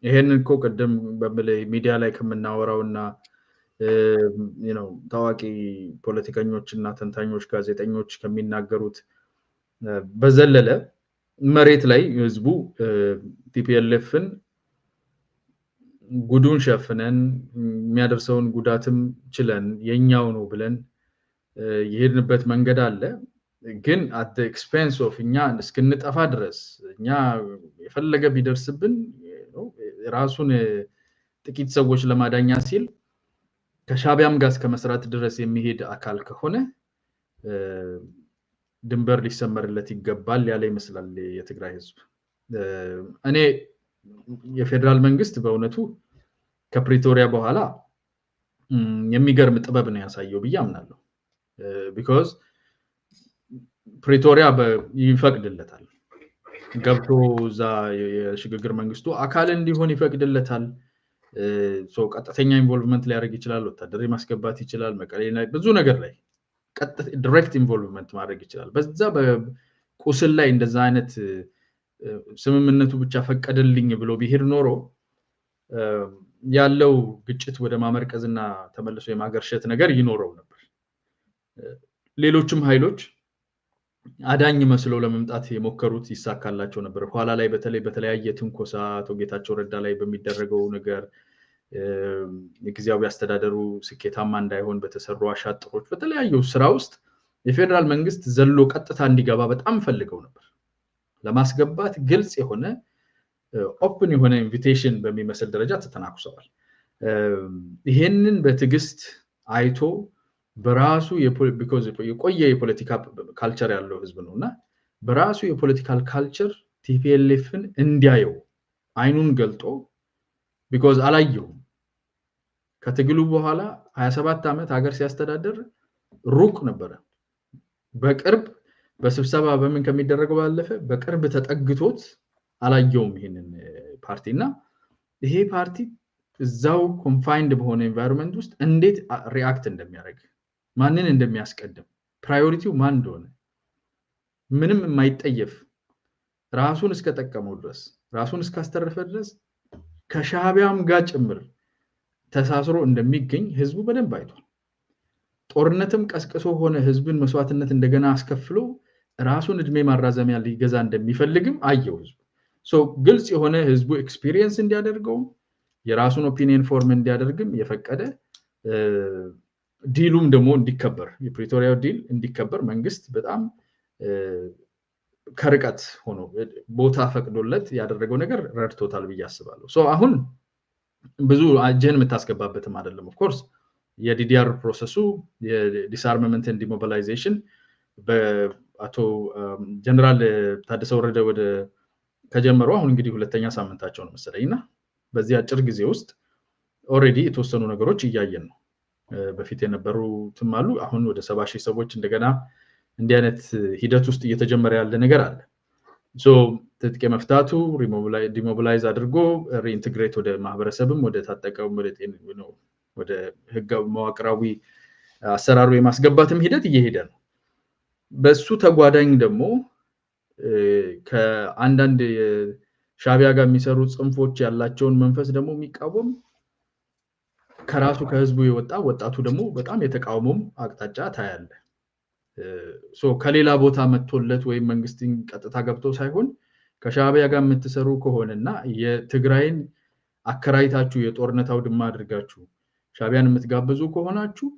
ይሄንን እኮ ቀደም በመለይ ሚዲያ ላይ ከመናወራውና ታዋቂ ፖለቲከኞችና ተንታኞች ጋዜጠኞች ከሚናገሩት በዘለለ መሬት ላይ ህዝቡ ቲፒኤልኤፍን ጉዱን ሸፍነን የሚያደርሰውን ጉዳትም ችለን የኛው ነው ብለን የሄድንበት መንገድ አለ። ግን at the expense of እኛ እስክንጠፋ ድረስ እኛ የፈለገ ቢደርስብን ራሱን ጥቂት ሰዎች ለማዳኛ ሲል ከሻቢያም ጋር ከመስራት ድረስ የሚሄድ አካል ከሆነ ድንበር ሊሰመርለት ይገባል ያለ ይመስላል የትግራይ ህዝብ። እኔ የፌደራል መንግስት በእውነቱ ከፕሪቶሪያ በኋላ የሚገርም ጥበብ ነው ያሳየው ብዬ አምናለሁ። because ፕሪቶሪያ ይፈቅድለታል ገብቶ ዛ የሽግግር መንግስቱ አካል እንዲሆን ይፈቅድለታል። ቀጥተኛ ኢንቮልቭመንት ሊያደርግ ይችላል፣ ወታደር ማስገባት ይችላል፣ መቀሌ ላይ ብዙ ነገር ላይ ዳይሬክት ኢንቮልቭመንት ማድረግ ይችላል። በዛ በቁስል ላይ እንደዛ አይነት ስምምነቱ ብቻ ፈቀደልኝ ብሎ ቢሄድ ኖሮ ያለው ግጭት ወደ ማመርቀዝና ተመልሶ የማገርሸት ነገር ይኖረው ነበር። ሌሎችም ኃይሎች አዳኝ መስለው ለመምጣት የሞከሩት ይሳካላቸው ነበር። ኋላ ላይ በተለያየ ትንኮሳ ጌታቸው ረዳ ላይ በሚደረገው ነገር የጊዜያዊ አስተዳደሩ ስኬታማ እንዳይሆን በተሰሩ አሻጥሮች በተለያዩ ስራ ውስጥ የፌደራል መንግስት ዘሎ ቀጥታ እንዲገባ በጣም ፈልገው ነበር። ለማስገባት ግልጽ የሆነ ኦፕን የሆነ ኢንቪቴሽን በሚመስል ደረጃ ተተናኩሰዋል። ይሄንን በትግስት አይቶ በራሱ የቆየ የፖለቲካ ካልቸር ያለው ህዝብ ነውና በራሱ የፖለቲካል ካልቸር ቲፒኤልኤፍን እንዲያየው አይኑን ገልጦ because አላየውም። ከትግሉ በኋላ 27 ዓመት ሀገር ሲያስተዳደር ሩቅ ነበር። በቅርብ በስብሰባ በምን ከሚደረገው ባለፈ በቅርብ ተጠግቶት አላየውም ይሄንን ፓርቲና ይሄ ፓርቲ እዛው ኮንፋይንድ በሆነ ኤንቫይሮንመንት ውስጥ እንዴት ሪአክት እንደሚያደርግ ማንን እንደሚያስቀድም ፕራዮሪቲው ማን እንደሆነ ምንም የማይጠየፍ ራሱን እስከጠቀመው ድረስ ራሱን እስካስተረፈ ድረስ ከሻቢያም ጋር ጭምር ተሳስሮ እንደሚገኝ ህዝቡ በደንብ አይቷል። ጦርነትም ቀስቅሶ ሆነ ህዝብን መስዋዕትነት እንደገና አስከፍሎ ራሱን እድሜ ማራዘሚያ ሊገዛ እንደሚፈልግም አየው ህዝቡ። ግልጽ የሆነ ህዝቡ ኤክስፒሪየንስ እንዲያደርገው የራሱን ኦፒኒየን ፎርም እንዲያደርግም የፈቀደ ዲሉም ደግሞ እንዲከበር የፕሪቶሪያው ዲል እንዲከበር መንግስት በጣም ከርቀት ሆኖ ቦታ ፈቅዶለት ያደረገው ነገር ረድቶታል ብዬ አስባለሁ። አሁን ብዙ አጀን የምታስገባበትም አይደለም። ኦፍ ኮርስ የዲዲአር ፕሮሰሱ የዲስአርማመንት ኤንድ ዲሞቢላይዜሽን በአቶ ጀነራል ታደሰ ወረደ ወደ ከጀመሩ አሁን እንግዲህ ሁለተኛ ሳምንታቸው ነው መሰለኝና በዚህ አጭር ጊዜ ውስጥ ኦሬዲ የተወሰኑ ነገሮች እያየን ነው። በፊት የነበሩትም አሉ። አሁን ወደ 70,000 ሰዎች እንደገና እንዲህ አይነት ሂደት ውስጥ እየተጀመረ ያለ ነገር አለ። ትጥቅ መፍታቱ ዲሞቢላይዝ አድርጎ ሪኢንተግሬት ወደ ማህበረሰብም ወደ ታጠቀው ወደ ህጋዊ መዋቅራዊ አሰራሩ የማስገባትም ሂደት እየሄደ ነው። በሱ ተጓዳኝ ደግሞ ከአንዳንድ ሻቢያ ጋር የሚሰሩ ጽንፎች ያላቸውን መንፈስ ደግሞ የሚቃወም ከራሱ ከህዝቡ የወጣ ወጣቱ ደግሞ በጣም የተቃውሞም አቅጣጫ ታያለ። ከሌላ ቦታ መጥቶለት ወይ መንግስትን ቀጥታ ገብቶ ሳይሆን ከሻቢያ ጋር የምትሰሩ ከሆነና የትግራይን አከራይታችሁ የጦርነት አውድማ አድርጋችሁ ሻቢያን የምትጋብዙ ከሆናችሁ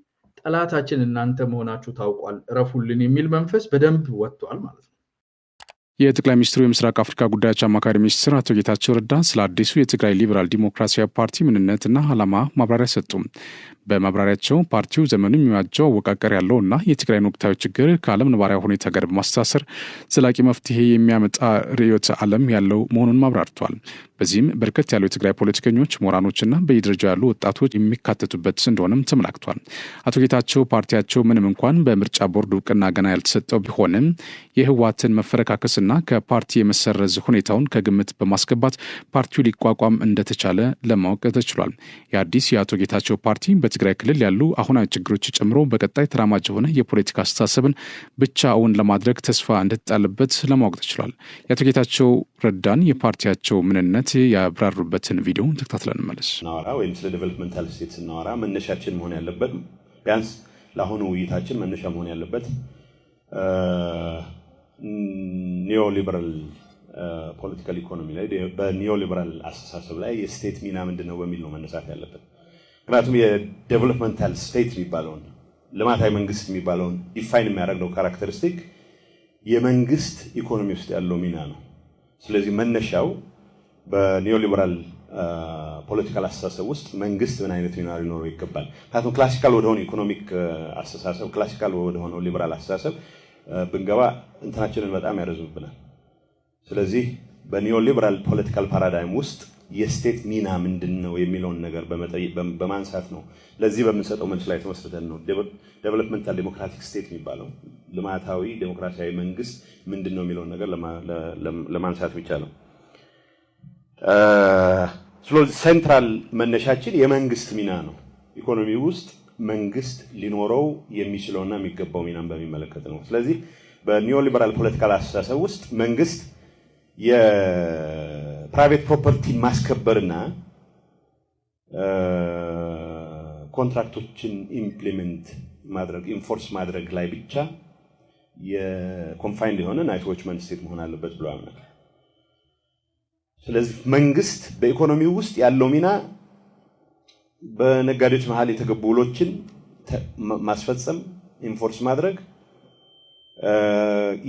ጠላታችን እናንተ መሆናችሁ ታውቋል፣ እረፉልን የሚል መንፈስ በደንብ ወጥቷል ማለት ነው። የጠቅላይ ሚኒስትሩ የምስራቅ አፍሪካ ጉዳዮች አማካሪ ሚኒስትር አቶ ጌታቸው ረዳ ስለ አዲሱ የትግራይ ሊበራል ዲሞክራሲያዊ ፓርቲ ምንነትና ዓላማ ማብራሪያ ሰጡ። በማብራሪያቸው ፓርቲው ዘመኑ የሚዋጀው አወቃቀር ያለውና የትግራይን ወቅታዊ ችግር ከዓለም ነባራዊ ሁኔታ ጋር በማስተሳሰር ዘላቂ መፍትሄ የሚያመጣ ርዕዮተ ዓለም ያለው መሆኑን አብራርተዋል። በዚህም በርከት ያሉ የትግራይ ፖለቲከኞች፣ ምሁራኖችና በየደረጃው ያሉ ወጣቶች የሚካተቱበት እንደሆነም ተመላክቷል። አቶ ጌታቸው ፓርቲያቸው ምንም እንኳን በምርጫ ቦርድ እውቅና ገና ያልተሰጠው ቢሆንም የህወሓትን መፈረካከስና ከፓርቲ የመሰረዝ ሁኔታውን ከግምት በማስገባት ፓርቲው ሊቋቋም እንደተቻለ ለማወቅ ተችሏል። የአዲስ የአቶ ጌታቸው ፓርቲ በትግራይ ክልል ያሉ አሁናዊ ችግሮች ጨምሮ በቀጣይ ተራማጅ የሆነ የፖለቲካ አስተሳሰብን ብቻ እውን ለማድረግ ተስፋ እንደተጣለበት ለማወቅ ተችሏል። የአቶ ጌታቸው ረዳን የፓርቲያቸው ምንነት ያብራሩበትን ቪዲዮ ተከታትለን እንመለስ። ናወራ ወይም ስለ ዴቨሎፕመንታል ስቴት ስናወራ መነሻችን መሆን ያለበት ቢያንስ ለአሁኑ ውይይታችን መነሻ መሆን ያለበት ኒዮ ሊበራል ፖለቲካል ኢኮኖሚ ላይ በኒዮ ሊበራል አስተሳሰብ ላይ የስቴት ሚና ምንድነው በሚል ነው መነሳት ያለበት። ምክንያቱም የዴቨሎፕመንታል ስቴት የሚባለውን ልማታዊ መንግስት የሚባለውን ዲፋይን የሚያደርገው ካራክተሪስቲክ የመንግስት ኢኮኖሚ ውስጥ ያለው ሚና ነው። ስለዚህ መነሻው በኒዮ ሊበራል ፖለቲካል አስተሳሰብ ውስጥ መንግስት ምን አይነት ሚና ሊኖረው ይገባል። ምክንያቱም ክላሲካል ወደሆነ ኢኮኖሚክ አስተሳሰብ ክላሲካል ወደሆነ ሊበራል አስተሳሰብ ብንገባ እንትናችንን በጣም ያረዝምብናል። ስለዚህ በኒዮ ሊበራል ፖለቲካል ፓራዳይም ውስጥ የስቴት ሚና ምንድነው የሚለውን ነገር በማንሳት ነው። ለዚህ በምንሰጠው መልስ ላይ ተመስርተን ነው ዴቨሎፕመንታል ዴሞክራቲክ ስቴት የሚባለው ልማታዊ ዴሞክራሲያዊ መንግስት ምንድነው የሚለውን ነገር ለማንሳት የሚቻለው። ስለዚህ ሴንትራል መነሻችን የመንግስት ሚና ነው። ኢኮኖሚ ውስጥ መንግስት ሊኖረው የሚችለውና የሚገባው ሚናን በሚመለከት ነው። ስለዚህ በኒዮ ሊበራል ፖለቲካል አስተሳሰብ ውስጥ መንግስት የፕራይቬት ፕሮፐርቲ ማስከበርና ኮንትራክቶችን ኢምፕሊመንት ማድረግ ኢንፎርስ ማድረግ ላይ ብቻ የኮንፋይንድ የሆነ ናይት ዎችመን ስቴት መሆን አለበት ብሎ ያምናል። ስለዚህ መንግስት በኢኮኖሚ ውስጥ ያለው ሚና በነጋዴዎች መሃል የተገቡ ውሎችን ማስፈጸም ኢንፎርስ ማድረግ፣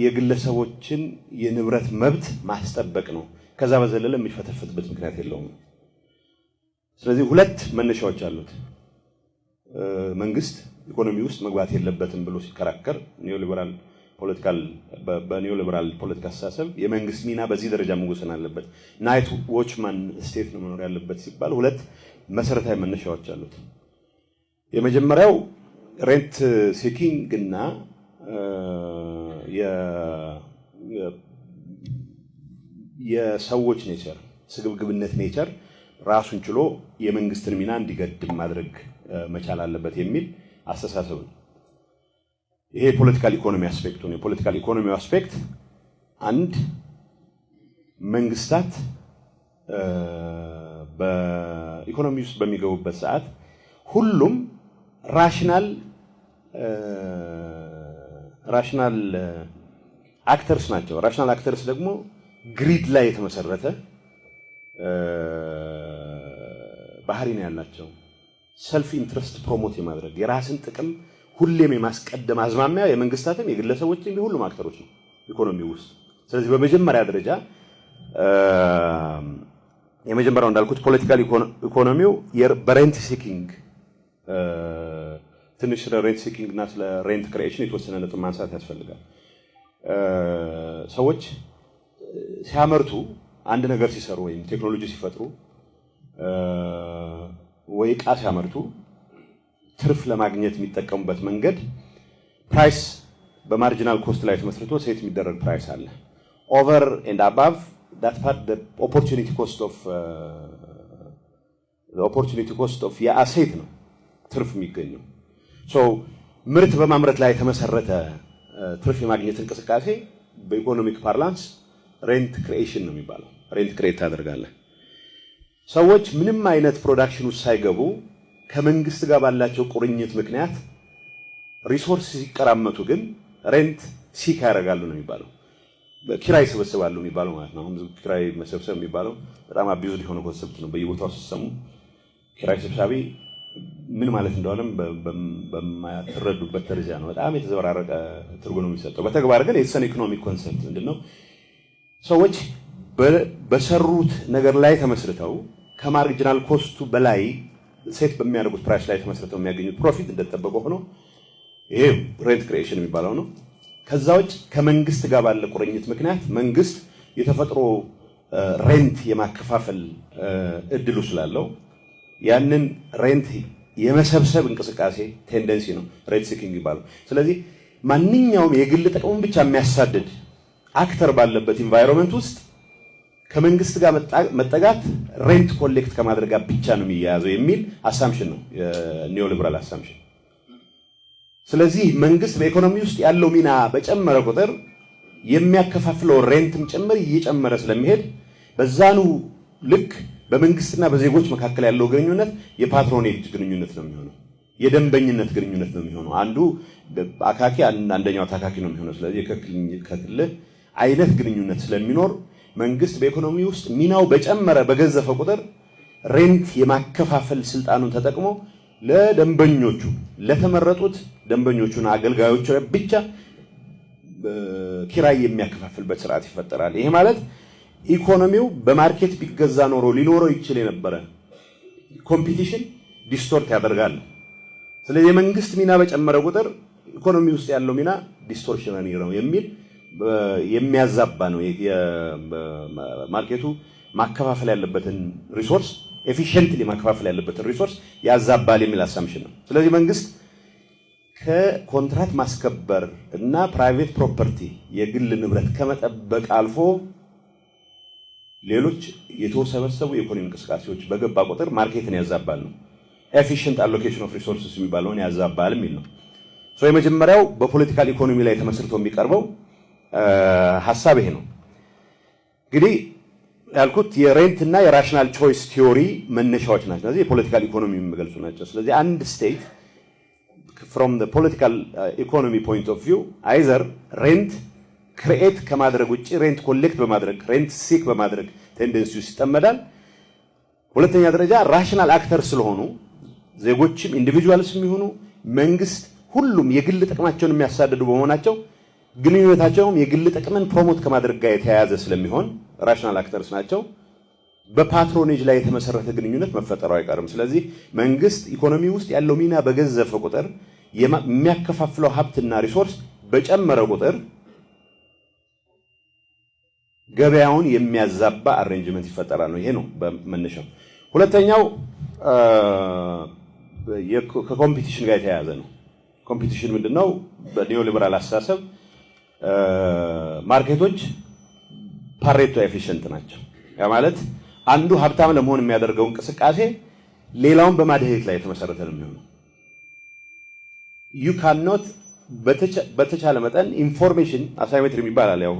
የግለሰቦችን የንብረት መብት ማስጠበቅ ነው። ከዛ በዘለለ የሚፈተፍትበት ምክንያት የለውም። ስለዚህ ሁለት መነሻዎች አሉት። መንግስት ኢኮኖሚ ውስጥ መግባት የለበትም ብሎ ሲከራከር በኒዮ ሊበራል ፖለቲካ አስተሳሰብ የመንግስት ሚና በዚህ ደረጃ መወሰን አለበት፣ ናይት ዎችማን ስቴት ነው መኖር ያለበት ሲባል ሁለት መሰረታዊ መነሻዎች አሉት። የመጀመሪያው ሬንት ሲኪንግ እና የሰዎች ኔቸር ስግብግብነት ኔቸር ራሱን ችሎ የመንግስትን ሚና እንዲገድም ማድረግ መቻል አለበት የሚል አስተሳሰብ ነው። ይሄ የፖለቲካል ኢኮኖሚ አስፔክቱ ነው። የፖለቲካል ኢኮኖሚ አስፔክት አንድ መንግስታት በኢኮኖሚ ውስጥ በሚገቡበት ሰዓት ሁሉም ራሽናል አክተርስ ናቸው። ራሽናል አክተርስ ደግሞ ግሪድ ላይ የተመሰረተ ባህሪ ነው ያላቸው። ሰልፍ ኢንትረስት ፕሮሞት የማድረግ የራስን ጥቅም ሁሌም የማስቀደም አዝማሚያ የመንግስታትም የግለሰቦችም የሁሉም አክተሮች ነው ኢኮኖሚ ውስጥ። ስለዚህ በመጀመሪያ ደረጃ የመጀመሪያው እንዳልኩት ፖለቲካል ኢኮኖሚው በሬንት ሲኪንግ ትንሽ ስለ ሬንት ሲኪንግ እና ስለ ሬንት ክሪኤሽን የተወሰነ ነጥብ ማንሳት ያስፈልጋል። ሰዎች ሲያመርቱ አንድ ነገር ሲሰሩ ወይም ቴክኖሎጂ ሲፈጥሩ ወይ ዕቃ ሲያመርቱ ትርፍ ለማግኘት የሚጠቀሙበት መንገድ ፕራይስ በማርጂናል ኮስት ላይ ተመስርቶ ሴት የሚደረግ ፕራይስ አለ። ኦቨር ኤንድ አባቭ that part the opportunity cost of የአሴት ነው ትርፍ የሚገኘው። ምርት በማምረት ላይ የተመሰረተ ትርፍ የማግኘት እንቅስቃሴ በኢኮኖሚክ ፓርላንስ ሬንት ክሪኤሽን ነው የሚባለው። ሬንት ክሬት ታደርጋለህ። ሰዎች ምንም አይነት ፕሮዳክሽን ውስጥ ሳይገቡ ከመንግስት ጋር ባላቸው ቁርኝት ምክንያት ሪሶርስ ሲቀራመቱ ግን ሬንት ሲክ ያደርጋሉ ነው የሚባለው። ኪራይ ሰበስባሉ የሚባለው ማለት ነው። አሁን ኪራይ መሰብሰብ የሚባለው በጣም አቢዩዝድ የሆነ ኮንሰፕት ነው። በየቦታው ሲሰሙ ኪራይ ሰብሳቢ ምን ማለት እንደሆነም በማትረዱበት ደረጃ ነው። በጣም የተዘበራረቀ ትርጉም ነው የሚሰጠው። በተግባር ግን የተሰነ ኢኮኖሚክ ኮንሰፕት ምንድነው? ሰዎች በሰሩት ነገር ላይ ተመስርተው ከማርጂናል ኮስቱ በላይ ሴት በሚያደርጉት ፕራይስ ላይ ተመስርተው የሚያገኙት ፕሮፊት እንደተጠበቀ ሆኖ ይሄ ሬንት ክሪኤሽን የሚባለው ነው። ከዛ ውጭ ከመንግስት ጋር ባለ ቁርኝት ምክንያት መንግስት የተፈጥሮ ሬንት የማከፋፈል እድሉ ስላለው ያንን ሬንት የመሰብሰብ እንቅስቃሴ ቴንደንሲ ነው ሬንት ሲኪንግ ይባላል። ስለዚህ ማንኛውም የግል ጥቅሙን ብቻ የሚያሳድድ አክተር ባለበት ኢንቫይሮንመንት ውስጥ ከመንግስት ጋር መጠጋት ሬንት ኮሌክት ከማድረግ ጋር ብቻ ነው የሚያያዘው የሚል አሳምፕሽን ነው የኒዮሊበራል አሳምፕሽን። ስለዚህ መንግስት በኢኮኖሚ ውስጥ ያለው ሚና በጨመረ ቁጥር የሚያከፋፍለው ሬንትም ጭምር እየጨመረ ስለሚሄድ በዛኑ ልክ በመንግስትና በዜጎች መካከል ያለው ግንኙነት የፓትሮኔጅ ግንኙነት ነው የሚሆነው፣ የደንበኝነት ግንኙነት ነው የሚሆነው። አንዱ አካኪ አንደኛው ታካኪ ነው የሚሆነው። ስለዚህ ከክልል አይነት ግንኙነት ስለሚኖር መንግስት በኢኮኖሚ ውስጥ ሚናው በጨመረ በገዘፈ ቁጥር ሬንት የማከፋፈል ስልጣኑን ተጠቅሞ ለደንበኞቹ ለተመረጡት ደንበኞቹና አገልጋዮቹ ብቻ ኪራይ የሚያከፋፍልበት ስርዓት ይፈጠራል። ይሄ ማለት ኢኮኖሚው በማርኬት ቢገዛ ኖሮ ሊኖረው ይችል የነበረ ኮምፒቲሽን ዲስቶርት ያደርጋል። ስለዚህ የመንግስት ሚና በጨመረ ቁጥር ኢኮኖሚ ውስጥ ያለው ሚና ዲስቶርሽን ነው የሚል የሚያዛባ ነው። ማርኬቱ ማከፋፈል ያለበትን ሪሶርስ ኤፊሺየንትሊ ማከፋፈል ያለበትን ሪሶርስ ያዛባል የሚል አሳምሽን ነው። ስለዚህ መንግስት ከኮንትራክት ማስከበር እና ፕራይቬት ፕሮፐርቲ የግል ንብረት ከመጠበቅ አልፎ ሌሎች የተወሰበሰቡ የኢኮኖሚ እንቅስቃሴዎች በገባ ቁጥር ማርኬትን ያዛባል ነው። ኤፊሺየንት አሎኬሽን ኦፍ ሪሶርስስ የሚባለውን ያዛባል የሚል ነው። የመጀመሪያው በፖለቲካል ኢኮኖሚ ላይ ተመስርቶ የሚቀርበው ሐሳብ ይሄ ነው። እንግዲህ ያልኩት የሬንት እና የራሽናል ቾይስ ቲዮሪ መነሻዎች ናቸው። ስለዚህ የፖለቲካል ኢኮኖሚ የሚገልጹ ናቸው። ስለዚህ አንድ ስቴት from the political economy point of view either rent create ከማድረግ ውጪ ሬንት ኮሌክት በማድረግ ሬንት ሲክ በማድረግ ቴንደንሲ ውስጥ ይጠመዳል። ሁለተኛ ደረጃ ራሽናል አክተር ስለሆኑ ዜጎችም ኢንዲቪጁዋልስ የሚሆኑ መንግስት ሁሉም የግል ጥቅማቸውን የሚያሳድዱ በመሆናቸው ግንኙነታቸውም የግል ጥቅምን ፕሮሞት ከማድረግ ጋር የተያያዘ ስለሚሆን ራሽናል አክተርስ ናቸው። በፓትሮኔጅ ላይ የተመሰረተ ግንኙነት መፈጠሩ አይቀርም። ስለዚህ መንግስት ኢኮኖሚ ውስጥ ያለው ሚና በገዘፈ ቁጥር የሚያከፋፍለው ሀብትና ሪሶርስ በጨመረ ቁጥር ገበያውን የሚያዛባ አሬንጅመንት ይፈጠራል ነው። ይሄ ነው በመነሻው። ሁለተኛው ከኮምፒቲሽን ጋር የተያያዘ ነው። ኮምፒቲሽን ምንድነው? በኒዮሊበራል አስተሳሰብ ማርኬቶች ፓሬቶ ኤፊሽንት ናቸው። ያ ማለት አንዱ ሀብታም ለመሆን የሚያደርገው እንቅስቃሴ ሌላውን በማድሄት ላይ የተመሰረተ ነው የሚሆነው። you cannot በተቻለ መጠን ኢንፎርሜሽን አሳይሜትሪ የሚባል ያው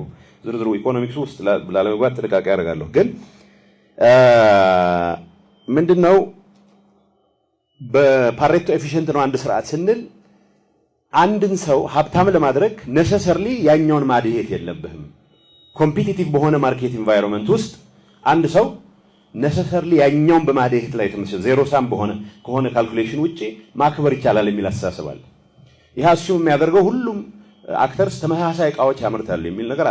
ዝርዝሩ ኢኮኖሚክስ ውስጥ ላለመግባት ጥንቃቄ ያደርጋለሁ። ግን ምንድነው በፓሬቶ ኤፊሽንት ነው አንድ ስርዓት ስንል አንድን ሰው ሀብታም ለማድረግ ነሰሰርሊ ያኛውን ማድሄት የለብህም። ኮምፒቲቲቭ በሆነ ማርኬት ኢንቫይሮንመንት ውስጥ አንድ ሰው ነሰሰርሊ ያኛውን በማድሄት ላይ ተመስሎ ዜሮ ሳም ከሆነ ካልኩሌሽን ውጪ ማክበር ይቻላል የሚል አስተሳሰብ አለ። ይሄ አስዩም የሚያደርገው ሁሉም አክተርስ ተመሳሳይ እቃዎች ያመርታሉ የሚል ነገር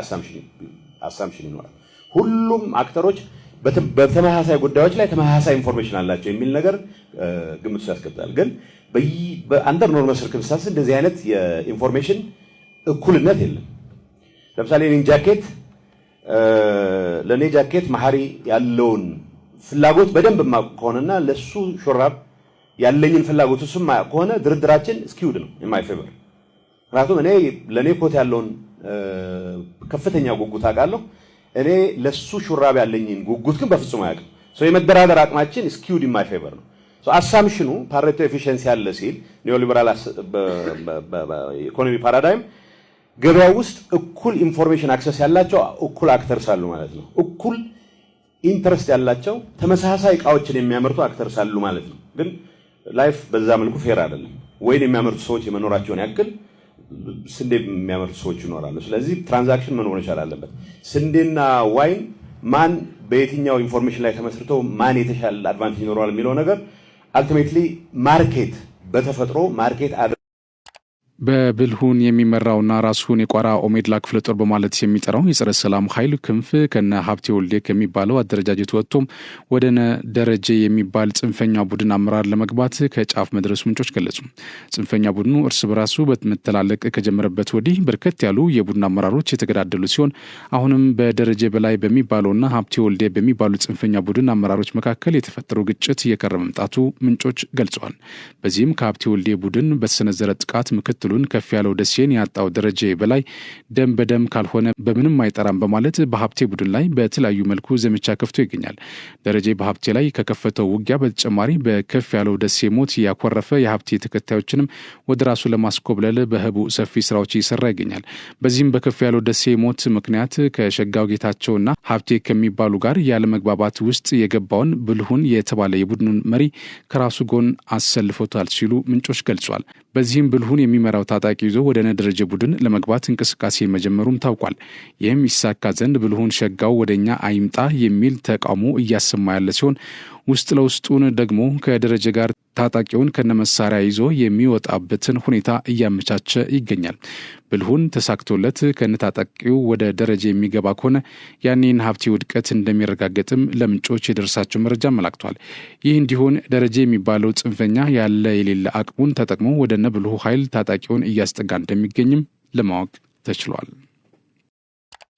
አሳምሽን ይኖራል። ሁሉም አክተሮች በተመሳሳይ ጉዳዮች ላይ ተመሳሳይ ኢንፎርሜሽን አላቸው የሚል ነገር ግምት ውስጥ ያስገባል። ግን በአንደር ኖርማል ሰርከምስታንስ እንደዚህ አይነት የኢንፎርሜሽን እኩልነት የለም። ለምሳሌ ለኔ ጃኬት መሐሪ ያለውን ፍላጎት በደንብ ከሆነና ለሱ ሹራብ ያለኝን ፍላጎት እሱም ከሆነ ድርድራችን ስኪውድ ነው in my favor። ምክንያቱም ለኔ ኮት ያለውን ከፍተኛ ጉጉት አውቃለሁ፣ እኔ ለሱ ሹራብ ያለኝን ጉጉት ግን በፍጹም አያውቅም። የመደራደር አቅማችን ስኪውድ in my favor ነው። አሳምሽኑ ፓሬቶ ኤፊሺየንሲ ያለ ሲል ኒዮሊበራል ኢኮኖሚ ፓራዳይም ገበያው ውስጥ እኩል ኢንፎርሜሽን አክሰስ ያላቸው እኩል አክተርስ አሉ ማለት ነው። እኩል ኢንተረስት ያላቸው ተመሳሳይ እቃዎችን የሚያመርቱ አክተርስ አሉ ማለት ነው። ግን ላይፍ በዛ መልኩ ፌር አይደለም። ወይን የሚያመርቱ ሰዎች የመኖራቸውን ያክል ስንዴ የሚያመርቱ ሰዎች ይኖራሉ። ስለዚህ ትራንዛክሽን መኖር ይችላል አለበት። ስንዴና ዋይን ማን በየትኛው ኢንፎርሜሽን ላይ ተመስርቶ ማን የተሻለ አድቫንቴጅ ይኖረዋል የሚለው ነገር አልቲሜትሊ ማርኬት በተፈጥሮ ማርኬት በብልሁን የሚመራውና ራሱን የቋራ ኦሜድላ ክፍለ ጦር በማለት የሚጠራው የጸረ ሰላም ኃይል ክንፍ ከነ ሀብቴ ወልዴ ከሚባለው አደረጃጀት ወጥቶም ወደ ደረጀ የሚባል ጽንፈኛ ቡድን አመራር ለመግባት ከጫፍ መድረሱ ምንጮች ገለጹ። ጽንፈኛ ቡድኑ እርስ በራሱ በመተላለቅ ከጀመረበት ወዲህ በርከት ያሉ የቡድን አመራሮች የተገዳደሉ ሲሆን አሁንም በደረጀ በላይ በሚባለውና ሀብቴ ወልዴ በሚባሉ ጽንፈኛ ቡድን አመራሮች መካከል የተፈጠረው ግጭት እየከረመ መምጣቱ ምንጮች ገልጸዋል። በዚህም ከሀብቴ ወልዴ ቡድን በተሰነዘረ ጥቃት ምክትሉን ከፍ ያለው ደሴን ያጣው ደረጀ በላይ ደም በደም ካልሆነ በምንም አይጠራም በማለት በሀብቴ ቡድን ላይ በተለያዩ መልኩ ዘመቻ ከፍቶ ይገኛል። ደረጀ በሀብቴ ላይ ከከፈተው ውጊያ በተጨማሪ በከፍ ያለው ደሴ ሞት ያኮረፈ የሀብቴ ተከታዮችንም ወደ ራሱ ለማስኮብለል በህቡ ሰፊ ስራዎች እየሰራ ይገኛል። በዚህም በከፍ ያለው ደሴ ሞት ምክንያት ከሸጋው ጌታቸውና ሀብቴ ከሚባሉ ጋር ያለመግባባት ውስጥ የገባውን ብልሁን የተባለ የቡድኑን መሪ ከራሱ ጎን አሰልፎታል ሲሉ ምንጮች ገልጿል። በዚህም ብልሁን የሚመራው ታጣቂ ይዞ ወደ ደረጀ ቡድን ለመግባት እንቅስቃሴ መጀመሩም ታውቋል። ይህም ይሳካ ዘንድ ብልሁን ሸጋው ወደኛ አይምጣ የሚል ተቃውሞ እያሰማ ያለ ሲሆን ውስጥ ለውስጡን ደግሞ ከደረጀ ጋር ታጣቂውን ከነመሳሪያ ይዞ የሚወጣበትን ሁኔታ እያመቻቸ ይገኛል። ብልሁን ተሳክቶለት ከነታጣቂው ወደ ደረጀ የሚገባ ከሆነ ያኔን ሀብቴ ውድቀት እንደሚረጋገጥም ለምንጮች የደረሳቸው መረጃ አመላክቷል። ይህ እንዲሆን ደረጀ የሚባለው ጽንፈኛ ያለ የሌለ አቅሙን ተጠቅሞ ወደ ብልሁ ኃይል ታጣቂውን እያስጠጋ እንደሚገኝም ለማወቅ ተችሏል።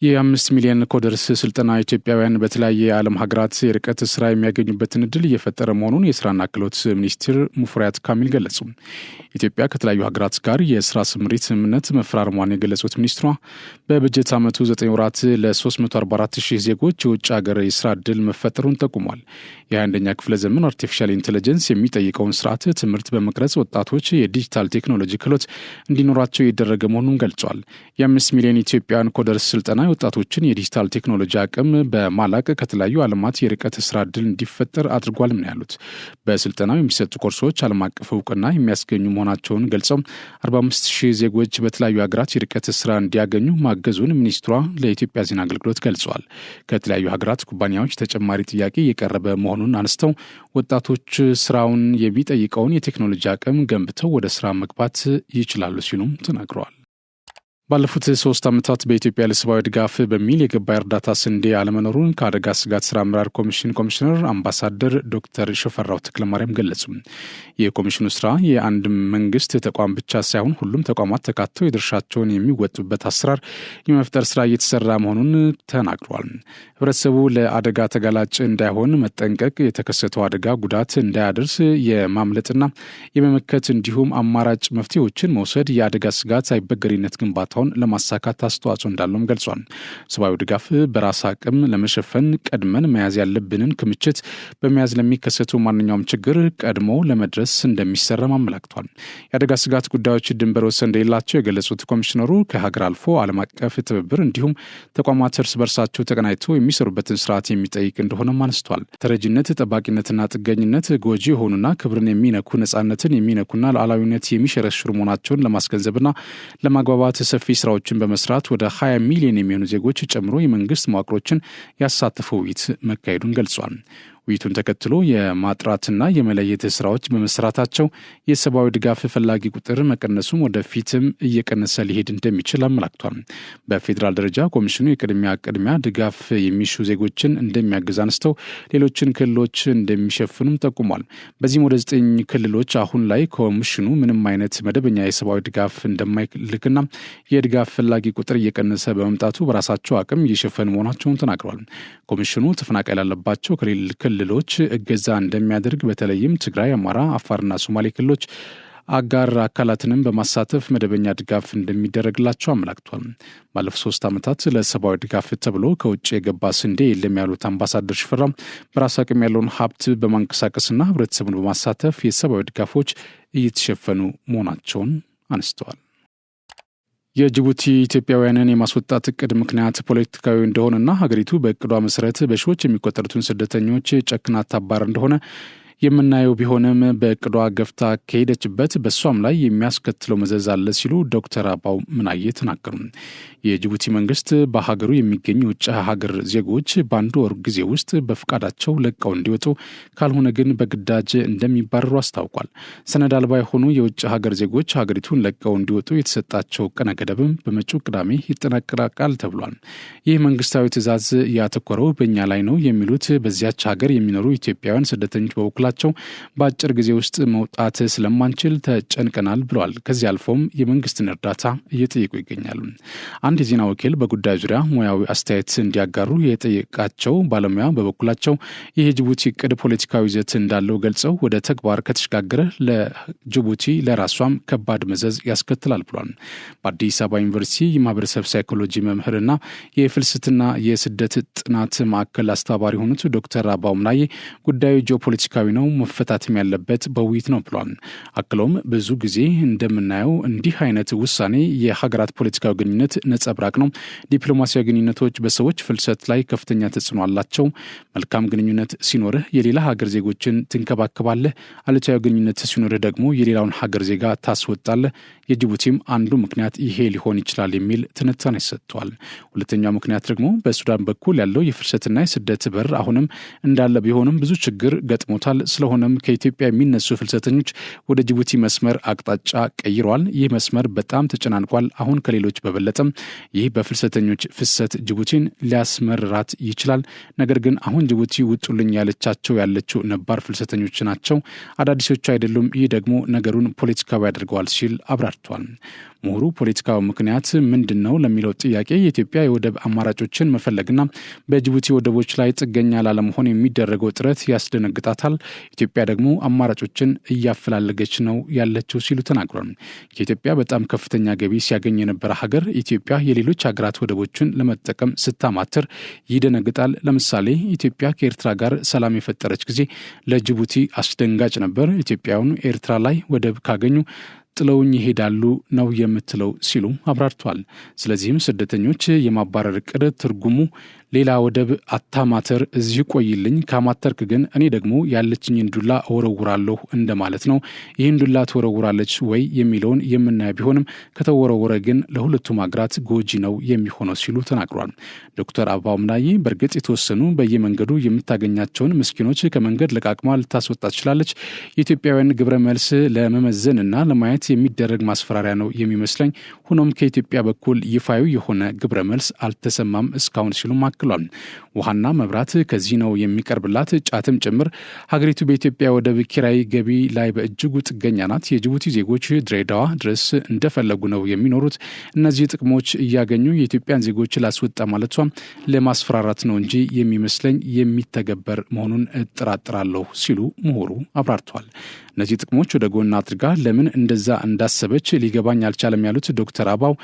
የ5 ሚሊዮን ኮደርስ ስልጠና ኢትዮጵያውያን በተለያየ የዓለም ሀገራት የርቀት ስራ የሚያገኙበትን እድል እየፈጠረ መሆኑን የስራና ክህሎት ሚኒስትር ሙፈሪያት ካሚል ገለጹ። ኢትዮጵያ ከተለያዩ ሀገራት ጋር የስራ ስምሪት ስምምነት መፈራረሟን የገለጹት ሚኒስትሯ በበጀት ዓመቱ 9 ወራት ለ344,000 ዜጎች የውጭ ሀገር የስራ እድል መፈጠሩን ጠቁሟል። የ21ኛ ክፍለ ዘመን አርቲፊሻል ኢንቴሊጀንስ የሚጠይቀውን ስርዓት ትምህርት በመቅረጽ ወጣቶች የዲጂታል ቴክኖሎጂ ክህሎት እንዲኖራቸው የደረገ መሆኑን ገልጿል። የ5 ሚሊዮን ኢትዮጵያውያን ኮደርስ ስልጠና ወጣቶችን የዲጂታል ቴክኖሎጂ አቅም በማላቅ ከተለያዩ ዓለማት የርቀት ስራ እድል እንዲፈጠር አድርጓልም ነው ያሉት። በስልጠናው የሚሰጡ ኮርሶች ዓለም አቀፍ እውቅና የሚያስገኙ መሆናቸውን ገልጸው 45,000 ዜጎች በተለያዩ ሀገራት የርቀት ስራ እንዲያገኙ ማገዙን ሚኒስትሯ ለኢትዮጵያ ዜና አገልግሎት ገልጸዋል። ከተለያዩ ሀገራት ኩባንያዎች ተጨማሪ ጥያቄ የቀረበ መሆኑን አንስተው ወጣቶች ስራውን የሚጠይቀውን የቴክኖሎጂ አቅም ገንብተው ወደ ስራ መግባት ይችላሉ ሲሉም ተናግረዋል። ባለፉት 3 ዓመታት በኢትዮጵያ ለሰብአዊ ድጋፍ በሚል የገባ እርዳታ ስንዴ አለመኖሩን ከአደጋ ስጋት ስራ አመራር ኮሚሽን ኮሚሽነር አምባሳደር ዶክተር ሽፈራው ተክለማርያም ገለጹ። የኮሚሽኑ ስራ የአንድ መንግስት ተቋም ብቻ ሳይሆን ሁሉም ተቋማት ተካተው የድርሻቸውን የሚወጡበት አሰራር የመፍጠር ስራ እየተሰራ መሆኑን ተናግሯል። ህብረተሰቡ ለአደጋ ተጋላጭ እንዳይሆን መጠንቀቅ፣ የተከሰተው አደጋ ጉዳት እንዳያደርስ የማምለጥና የመመከት እንዲሁም አማራጭ መፍትሄዎችን መውሰድ የአደጋ ስጋት አይበገሪነት ግንባታውን ለማሳካት አስተዋጽኦ እንዳለውም ገልጿል። ሰብአዊ ድጋፍ በራስ አቅም ለመሸፈን ቀድመን መያዝ ያለብንን ክምችት በመያዝ ለሚከሰቱ ማንኛውም ችግር ቀድሞ ለመድረስ እንደሚሰራም አመላክቷል። የአደጋ ስጋት ጉዳዮች ድንበር ወሰን እንደሌላቸው የገለጹት ኮሚሽነሩ ከሀገር አልፎ ዓለም አቀፍ ትብብር እንዲሁም ተቋማት እርስ በርሳቸው ተቀናጅተው የሚሰሩበትን ስርዓት የሚጠይቅ እንደሆነም አንስቷል። ተረጂነት፣ ጠባቂነትና ጥገኝነት ጎጂ የሆኑና ክብርን የሚነኩ ነጻነትን የሚነኩና ሉዓላዊነት የሚሸረሽሩ መሆናቸውን ለማስገንዘብና ለማግባባት ሰፊ ስራዎችን በመስራት ወደ 20 ሚሊዮን የሚሆኑ ዜጎች ጨምሮ የመንግስት መዋቅሮችን ያሳተፈው ውይይት መካሄዱን ገልጿል። ውይይቱን ተከትሎ የማጥራትና የመለየት ስራዎች በመስራታቸው የሰብአዊ ድጋፍ ፈላጊ ቁጥር መቀነሱም ወደፊትም እየቀነሰ ሊሄድ እንደሚችል አመላክቷል። በፌዴራል ደረጃ ኮሚሽኑ የቅድሚያ ድጋፍ የሚሹ ዜጎችን እንደሚያግዝ አንስተው ሌሎችን ክልሎች እንደሚሸፍኑም ጠቁሟል። በዚህም ወደ 9 ክልሎች አሁን ላይ ኮሚሽኑ ምንም አይነት መደበኛ የሰብአዊ ድጋፍ እንደማይልክና የድጋፍ ፈላጊ ቁጥር እየቀነሰ በመምጣቱ በራሳቸው አቅም እየሸፈኑ መሆናቸውን ተናግረዋል። ኮሚሽኑ ተፈናቃይ ላለባቸው ክልሎች እገዛ እንደሚያደርግ በተለይም ትግራይ፣ አማራ፣ አፋርና ሶማሌ ክልሎች አጋር አካላትንም በማሳተፍ መደበኛ ድጋፍ እንደሚደረግላቸው አመላክቷል። ባለፉት 3 ዓመታት ለሰብአዊ ድጋፍ ተብሎ ከውጭ የገባ ስንዴ የለም ያሉት አምባሳደር ሽፈራው በራስ አቅም ያለውን ሀብት በማንቀሳቀስና ህብረተሰቡን በማሳተፍ የሰብአዊ ድጋፎች እየተሸፈኑ መሆናቸውን አንስተዋል። የጅቡቲ ኢትዮጵያውያንን የማስወጣት እቅድ ምክንያት ፖለቲካዊ እንደሆነና ሀገሪቱ በእቅዷ መሰረት በሺዎች የሚቆጠሩትን ስደተኞች ጨክና ታባር እንደሆነ የምናየው ቢሆንም በእቅዷ ገፍታ ከሄደችበት በሷም ላይ የሚያስከትለው መዘዝ አለ ሲሉ ዶክተር አባው ምናዬ ተናገሩ። የጅቡቲ መንግስት በሀገሩ የሚገኙ ውጭ ሀገር ዜጎች በአንድ ወር ጊዜ ውስጥ በፍቃዳቸው ለቀው እንዲወጡ ካልሆነ ግን በግዳጅ እንደሚባረሩ አስታውቋል። ሰነድ አልባ የሆኑ የውጭ ሀገር ዜጎች ሀገሪቱን ለቀው እንዲወጡ የተሰጣቸው ቀነ ገደብም በመጪው ቅዳሜ ይጠናቀቃል ተብሏል። ይህ መንግስታዊ ትዕዛዝ ያተኮረው በእኛ ላይ ነው የሚሉት በዚያች ሀገር የሚኖሩ ኢትዮጵያውያን ስደተኞች በበኩላቸው በአጭር ጊዜ ውስጥ መውጣት ስለማንችል ተጨንቀናል ብለዋል። ከዚህ አልፎም የመንግስትን እርዳታ እየጠየቁ ይገኛሉ። አንድ የዜና ወኪል በጉዳዩ ዙሪያ ሙያዊ አስተያየት እንዲያጋሩ የጠየቃቸው ባለሙያ በበኩላቸው ይህ የጅቡቲ እቅድ ፖለቲካዊ ይዘት እንዳለው ገልጸው ወደ ተግባር ከተሸጋገረ ለጅቡቲ ለራሷም ከባድ መዘዝ ያስከትላል ብሏል። በአዲስ አበባ ዩኒቨርሲቲ የማህበረሰብ ሳይኮሎጂ መምህርና የፍልሰትና የስደት ጥናት ማዕከል አስተባባሪ የሆኑት ዶክተር አባው ምናዬ ጉዳዩ ጂኦፖለቲካዊ ነው፣ መፈታትም ያለበት በውይይት ነው ብሏል። አክሎም ብዙ ጊዜ እንደምናየው እንዲህ አይነት ውሳኔ የሀገራት ፖለቲካዊ ግንኙነት ነጸብራቅ ነው። ዲፕሎማሲያዊ ግንኙነቶች በሰዎች ፍልሰት ላይ ከፍተኛ ተጽዕኖ አላቸው። መልካም ግንኙነት ሲኖርህ የሌላ ሀገር ዜጎችን ትንከባከባለህ። አሉታዊ ግንኙነት ሲኖርህ ደግሞ የሌላውን ሀገር ዜጋ ታስወጣለህ። የጅቡቲም አንዱ ምክንያት ይሄ ሊሆን ይችላል የሚል ትንታኔ ሰጥቷል። ሁለተኛው ምክንያት ደግሞ በሱዳን በኩል ያለው የፍልሰትና የስደት በር አሁንም እንዳለ ቢሆንም ብዙ ችግር ገጥሞታል። ስለሆነም ከኢትዮጵያ የሚነሱ ፍልሰተኞች ወደ ጅቡቲ መስመር አቅጣጫ ቀይረዋል። ይህ መስመር በጣም ተጨናንቋል። አሁን ከሌሎች በበለጠም ይህ በፍልሰተኞች ፍሰት ጅቡቲን ሊያስመርራት ይችላል። ነገር ግን አሁን ጅቡቲ ውጡልኝ ያለችው ነባር ፍልሰተኞች ናቸው፣ አዳዲሶቹ አይደሉም። ይህ ደግሞ ነገሩን ፖለቲካዊ ያደርገዋል ሲል አብራርቷል። ምሁሩ ፖለቲካዊ ምክንያት ምንድን ነው ለሚለው ጥያቄ የኢትዮጵያ የወደብ አማራጮችን መፈለግና በጅቡቲ ወደቦች ላይ ጥገኛ ላለመሆን የሚደረገው ጥረት ያስደነግጣታል። ኢትዮጵያ ደግሞ አማራጮችን እያፈላለገች ነው ያለችው ሲሉ ተናግሯል። ከኢትዮጵያ በጣም ከፍተኛ ገቢ ሲያገኝ የነበረ ሀገር ኢትዮጵያ የሌሎች ሀገራት ወደቦችን ለመጠቀም ስታማትር ይደነግጣል። ለምሳሌ ኢትዮጵያ ከኤርትራ ጋር ሰላም የፈጠረች ጊዜ ለጅቡቲ አስደንጋጭ ነበር። ኢትዮጵያውያኑ ኤርትራ ላይ ወደብ ካገኙ ጥለውኝ ይሄዳሉ ነው የምትለው ሲሉ አብራርቷል። ስለዚህም ስደተኞች የማባረር እቅድ ትርጉሙ ሌላ ወደብ አታማተር፣ እዚህ ቆይልኝ፣ ካማተርክ ግን እኔ ደግሞ ያለችኝን ዱላ እወረውራለሁ እንደማለት ነው። ይህን ዱላ ትወረውራለች ወይ የሚለውን የምናየው ቢሆንም ከተወረወረ ግን ለሁለቱም ሀገራት ጎጂ ነው የሚሆነው ሲሉ ተናግሯል። ዶክተር አበባው ምናዬ በእርግጥ የተወሰኑ በየመንገዱ የምታገኛቸውን ምስኪኖች ከመንገድ ለቃቅማ ልታስወጣ ትችላለች። የኢትዮጵያውያን ግብረ መልስ ለመመዘንና ለማየት የሚደረግ ማስፈራሪያ ነው የሚመስለኝ። ሆኖም ከኢትዮጵያ በኩል ይፋዊ የሆነ ግብረ መልስ አልተሰማም እስካሁን ሲሉ አክሏል። ውሃና መብራት ከዚህ ነው የሚቀርብላት፣ ጫትም ጭምር። ሀገሪቱ በኢትዮጵያ ወደብ ኪራይ ገቢ ላይ በእጅጉ ጥገኛ ናት። የጅቡቲ ዜጎች ድሬዳዋ ድረስ እንደፈለጉ ነው የሚኖሩት። እነዚህ ጥቅሞች እያገኙ የኢትዮጵያን ዜጎች ላስወጣ ማለቷ ለማስፈራራት ነው እንጂ የሚመስለኝ የሚተገበር መሆኑን እጠራጥራለሁ ሲሉ ምሁሩ አብራርተዋል። እነዚህ ጥቅሞች ወደ ጎን አድርጋ ለምን እንደዛ እንዳሰበች ሊገባኝ አልቻለም ያሉት ዶክተር አባው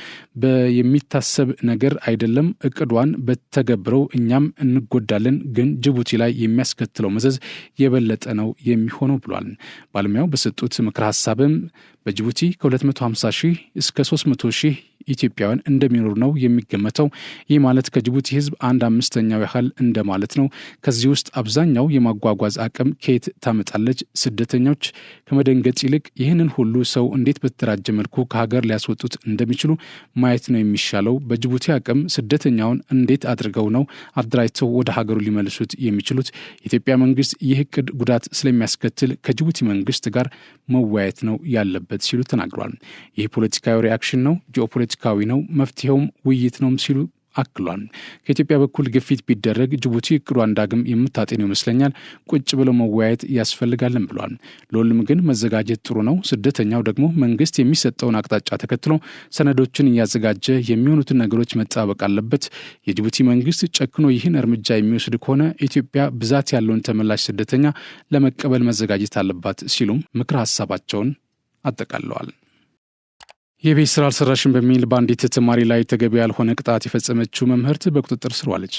የሚታሰብ ነገር አይደለም፣ እቅዷን በተገብረው እኛም እንጎዳለን፣ ግን ጅቡቲ ላይ የሚያስከትለው መዘዝ የበለጠ ነው የሚሆነው ብሏል። ባለሙያው በሰጡት ምክር ሀሳብም በጅቡቲ ከ250 ሺህ እስከ 300 ሺህ ኢትዮጵያውያን እንደሚኖሩ ነው የሚገመተው። ይህ ማለት ከጅቡቲ ሕዝብ 1/5 ያህል እንደማለት ነው። ከዚህ ውስጥ አብዛኛው የማጓጓዝ አቅም ከየት ታመጣለች? ስደተኞች ከመደንገጥ ይልቅ ይህንን ሁሉ ሰው እንዴት በተደራጀ መልኩ ከሀገር ሊያስወጡት እንደሚችሉ ማየት ነው የሚሻለው። በጅቡቲ አቅም ስደተኛውን እንዴት አድርገው ነው አደራጅተው ወደ ሀገሩ ሊመልሱት የሚችሉት? የኢትዮጵያ መንግስት ይህ እቅድ ጉዳት ስለሚያስከትል ከጅቡቲ መንግስት ጋር መወያየት ነው ያለበት ሲሉ ተናግሯል። ይህ ፖለቲካዊ ሪአክሽን ነው፣ ጂኦፖለቲካዊ ነው፣ መፍትሄውም ውይይት ነው ሲሉ አክሏል። ከኢትዮጵያ በኩል ግፊት ቢደረግ ጅቡቲ እቅዷን ዳግም የምታጤነው ይመስለኛል። ቁጭ ብለው መወያየት ያስፈልጋልን ብሏል። ለሁሉም ግን መዘጋጀት ጥሩ ነው። ስደተኛው ደግሞ መንግስት የሚሰጠውን አቅጣጫ ተከትሎ ሰነዶችን እያዘጋጀ የሚሆኑትን ነገሮች መጣበቅ አለበት። የጅቡቲ መንግስት ጨክኖ ይህን እርምጃ የሚወስድ ከሆነ ኢትዮጵያ ብዛት ያለውን ተመላሽ ስደተኛ ለመቀበል መዘጋጀት አለባት ሲሉም ምክር ሀሳባቸውን አጠቃለዋል። የቤት ስራ አልሰራሽም በሚል በአንዲት ተማሪ ላይ ተገቢ ያልሆነ ቅጣት የፈጸመችው መምህርት በቁጥጥር ስር ዋለች።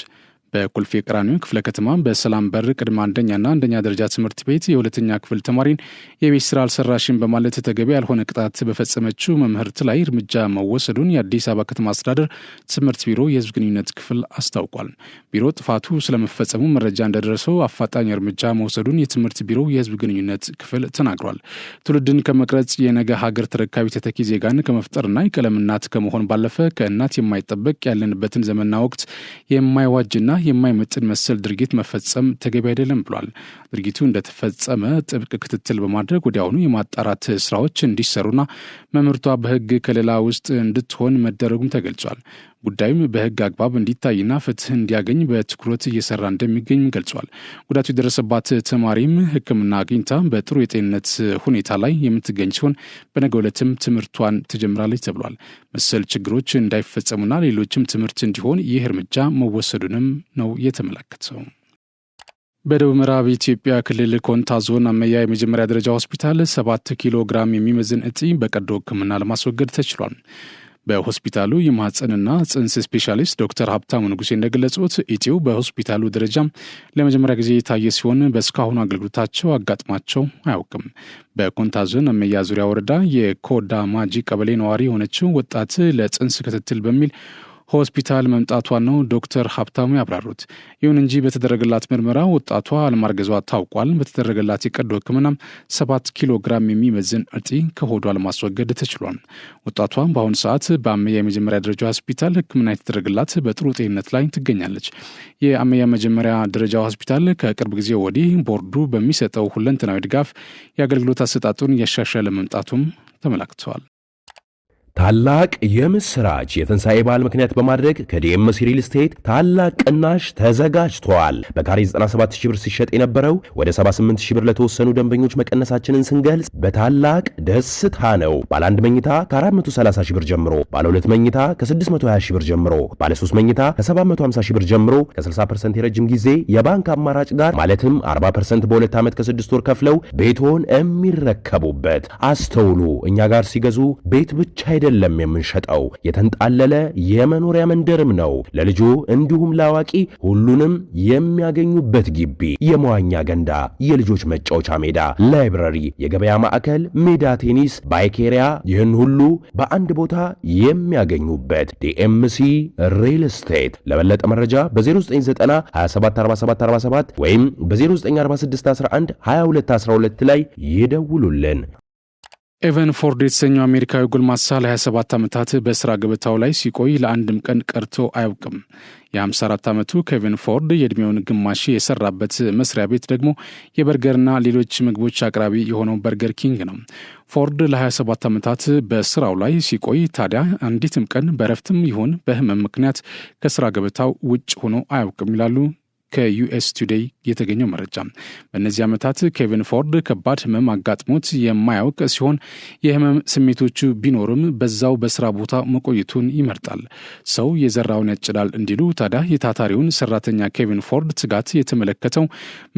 በኮልፌ ቀራኒዮ ክፍለ ከተማ በሰላም በር ቅድመ አንደኛና አንደኛ ደረጃ ትምህርት ቤት የሁለተኛ ክፍል ተማሪን የቤት ስራ አልሰራሽም በማለት ተገቢ ያልሆነ ቅጣት በፈጸመችው መምህርት ላይ እርምጃ መወሰዱን የአዲስ አበባ ከተማ አስተዳደር ትምህርት ቢሮ የህዝብ ግንኙነት ክፍል አስታውቋል። ቢሮ ጥፋቱ ስለመፈጸሙ መረጃ እንደደረሰው አፋጣኝ እርምጃ መውሰዱን የትምህርት ቢሮ የህዝብ ግንኙነት ክፍል ተናግሯል። ትውልድን ከመቅረጽ የነገ ሀገር ተረካቢ ተተኪ ዜጋን ከመፍጠርና የቀለም እናት ከመሆን ባለፈ ከእናት የማይጠበቅ ያለንበትን ዘመንና ወቅት የማይዋጅና የማይመጥን መሰል ድርጊት መፈጸም ተገቢ አይደለም ብሏል። ድርጊቱ እንደተፈጸመ ጥብቅ ክትትል በማድረግ ወዲያውኑ የማጣራት ስራዎች እንዲሰሩና መምህርቷ በህግ ከሌላ ውስጥ እንድትሆን መደረጉም ተገልጿል። ጉዳዩም በህግ አግባብ እንዲታይና ፍትህ እንዲያገኝ በትኩረት እየሰራ እንደሚገኝ ገልጿል። ጉዳቱ የደረሰባት ተማሪም ሕክምና አግኝታ በጥሩ የጤንነት ሁኔታ ላይ የምትገኝ ሲሆን በነገው ዕለትም ትምህርቷን ትጀምራለች ተብሏል። መሰል ችግሮች እንዳይፈጸሙና ሌሎችም ትምህርት እንዲሆን ይህ እርምጃ መወሰዱንም ነው የተመለከተው። በደቡብ ምዕራብ ኢትዮጵያ ክልል ኮንታ ዞን አመያ የመጀመሪያ ደረጃ ሆስፒታል 7 ኪሎ ግራም የሚመዝን እጢ በቀዶ ሕክምና ለማስወገድ ተችሏል። በሆስፒታሉ የማህፀንና ጽንስ ስፔሻሊስት ዶክተር ሀብታሙ ንጉሴ እንደገለጹት ኢቲው በሆስፒታሉ ደረጃ ለመጀመሪያ ጊዜ የታየ ሲሆን በእስካሁኑ አገልግሎታቸው አጋጥሟቸው አያውቅም። በኮንታ ዞን አመያ ዙሪያ ወረዳ የኮዳ ማጂ ቀበሌ ነዋሪ የሆነችው ወጣት ለጽንስ ክትትል በሚል ሆስፒታል መምጣቷን ነው ዶክተር ሀብታሙ ያብራሩት። ይሁን እንጂ በተደረገላት ምርመራ ወጣቷ አለማርገዟ ታውቋል። በተደረገላት የቀዶ ሕክምና 7 ኪሎ ግራም የሚመዝን እጢ ከሆዷ ለማስወገድ ተችሏል። ወጣቷ በአሁኑ ሰዓት በአመያ የመጀመሪያ ደረጃ ሆስፒታል ሕክምና የተደረገላት በጥሩ ጤንነት ላይ ትገኛለች። የአመያ መጀመሪያ ደረጃ ሆስፒታል ከቅርብ ጊዜ ወዲህ ቦርዱ በሚሰጠው ሁለንተናዊ ድጋፍ የአገልግሎት አሰጣጡን እያሻሻለ መምጣቱም ተመላክተዋል። ታላቅ የምስራች የትንሣኤ በዓል ምክንያት በማድረግ ከዲኤምሲ ሪል ስቴት ታላቅ ቅናሽ ተዘጋጅቷል። በካሬ 97,000 ብር ሲሸጥ የነበረው ወደ 78,000 ብር ለተወሰኑ ደንበኞች መቀነሳችንን ስንገልጽ በታላቅ ደስታ ነው። ባለ 1 መኝታ ከ430,000 ብር ጀምሮ፣ ባለ 2 መኝታ ከ620,000 ብር ጀምሮ፣ ባለ 3 መኝታ ከ750,000 ብር ጀምሮ ከ60% የረጅም ጊዜ የባንክ አማራጭ ጋር ማለትም 40% በ2 ዓመት ከ6 ወር ከፍለው ቤቶን የሚረከቡበት። አስተውሉ፣ እኛ ጋር ሲገዙ ቤት ብቻ አይደለም የምንሸጠው፣ የተንጣለለ የመኖሪያ መንደርም ነው። ለልጆ እንዲሁም ለአዋቂ ሁሉንም የሚያገኙበት ግቢ፣ የመዋኛ ገንዳ፣ የልጆች መጫወቻ ሜዳ፣ ላይብረሪ፣ የገበያ ማዕከል፣ ሜዳ ቴኒስ፣ ባይኬሪያ፣ ይህን ሁሉ በአንድ ቦታ የሚያገኙበት ዲኤምሲ ሪል ስቴት። ለበለጠ መረጃ በ0990 274747 ወይም በ094611 2212 ላይ ይደውሉልን። ኤቨን ፎርድ የተሰኘው አሜሪካዊ ጎልማሳ ለ27 ዓመታት በስራ ገበታው ላይ ሲቆይ ለአንድም ቀን ቀርቶ አያውቅም። የ54 ዓመቱ ኬቪን ፎርድ የዕድሜውን ግማሽ የሰራበት መስሪያ ቤት ደግሞ የበርገርና ሌሎች ምግቦች አቅራቢ የሆነው በርገር ኪንግ ነው። ፎርድ ለ27 ዓመታት በስራው ላይ ሲቆይ ታዲያ አንዲትም ቀን በረፍትም ይሁን በህመም ምክንያት ከስራ ገበታው ውጭ ሆኖ አያውቅም ይላሉ ከዩኤስ ቱዴይ የተገኘው መረጃ። በእነዚህ ዓመታት ኬቪን ፎርድ ከባድ ህመም አጋጥሞት የማያውቅ ሲሆን የህመም ስሜቶቹ ቢኖርም በዛው በስራ ቦታ መቆየቱን ይመርጣል። ሰው የዘራውን ያጭዳል እንዲሉ ታዲያ የታታሪውን ሰራተኛ ኬቪን ፎርድ ትጋት የተመለከተው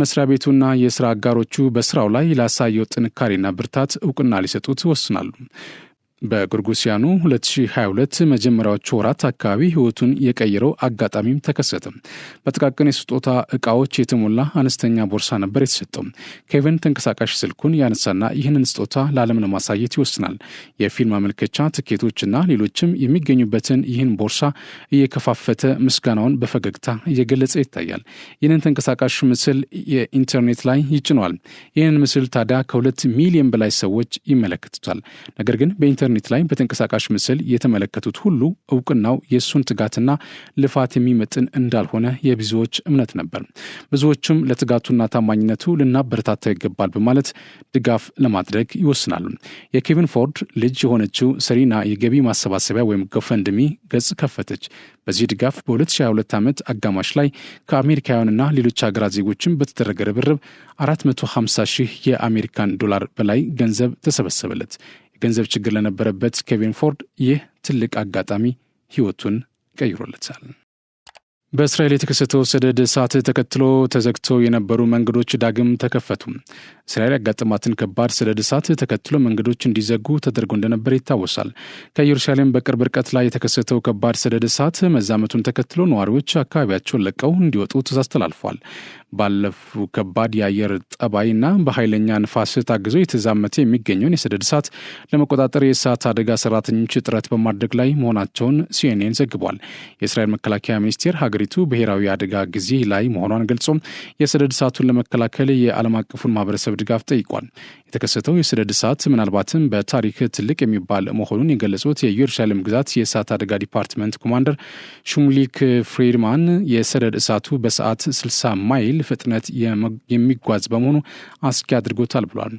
መስሪያ ቤቱና የስራ አጋሮቹ በስራው ላይ ላሳየው ጥንካሬና ብርታት እውቅና ሊሰጡት ወስናሉ። በጎርጎሲያኑ 2022 መጀመሪያዎቹ ወራት አካባቢ ህይወቱን የቀየረው አጋጣሚም ተከሰተ። በጥቃቅን የስጦታ እቃዎች የተሞላ አነስተኛ ቦርሳ ነበር የተሰጠው። ኬቪን ተንቀሳቃሽ ስልኩን ያነሳና ይህንን ስጦታ ለዓለም ለማሳየት ይወስናል። የፊልም ማመልከቻ ትኬቶችና ሌሎችም የሚገኙበትን ይህን ቦርሳ እየከፋፈተ ምስጋናውን በፈገግታ እየገለጸ ይታያል። ይህንን ተንቀሳቃሽ ምስል የኢንተርኔት ላይ ይጭኗል። ይህንን ምስል ታዲያ ከ2 ሚሊዮን በላይ ሰዎች ይመለከቱታል። ነገር ግን በኢንተርኔት ላይ በተንቀሳቃሽ ምስል የተመለከቱት ሁሉ እውቅናው የእሱን ትጋትና ልፋት የሚመጥን እንዳልሆነ የብዙዎች እምነት ነበር። ብዙዎችም ለትጋቱና ታማኝነቱ ልናበረታታው ይገባል በማለት ድጋፍ ለማድረግ ይወስናሉ። የኬቪን ፎርድ ልጅ የሆነችው ሰሪና የገቢ ማሰባሰቢያ ወይም ጎፈንድሚ ገጽ ከፈተች። በዚህ ድጋፍ በ2022 ዓመት አጋማሽ ላይ ከአሜሪካውያንና ሌሎች ሀገራት ዜጎችም በተደረገ ርብርብ 450,000 የአሜሪካን ዶላር በላይ ገንዘብ ተሰበሰበለት። ገንዘብ ችግር ለነበረበት ኬቪን ፎርድ ይህ ትልቅ አጋጣሚ ህይወቱን ቀይሮለታል። በእስራኤል የተከሰተው ሰደድ እሳት ተከትሎ ተዘግተው የነበሩ መንገዶች ዳግም ተከፈቱ። እስራኤል ያጋጠማትን ከባድ ሰደድ እሳት ተከትሎ መንገዶች እንዲዘጉ ተደርጎ እንደነበር ይታወሳል። ከኢየሩሳሌም በቅርብ ርቀት ላይ የተከሰተው ከባድ ሰደድ እሳት መዛመቱን ተከትሎ ነዋሪዎች አካባቢያቸውን ለቀው እንዲወጡ ትዕዛዝ ተላልፏል። ባለፉ ከባድ የአየር ጠባይና በኃይለኛ ንፋስ ታግዞ የተዛመተ የሚገኘውን የሰደድ እሳት ለመቆጣጠር የእሳት አደጋ ሰራተኞች ጥረት በማድረግ ላይ መሆናቸውን ሲኤንኤን ዘግቧል። የእስራኤል መከላከያ ሚኒስቴር ሀገሪቱ ብሔራዊ አደጋ ጊዜ ላይ መሆኗን ገልጾ የሰደድ እሳቱን ለመከላከል የዓለም አቀፉን ማህበረሰብ ድጋፍ ጠይቋል። የተከሰተው የሰደድ እሳት ምናልባትም በታሪክ ትልቅ የሚባል መሆኑን የገለጹት የኢየሩሳሌም ግዛት የእሳት አደጋ ዲፓርትመንት ኮማንደር ሹሙሊክ ፍሬድማን የሰደድ እሳቱ በሰዓት 60 ማይል ፍጥነት የሚጓዝ በመሆኑ አስጊ አድርጎታል ብሏል።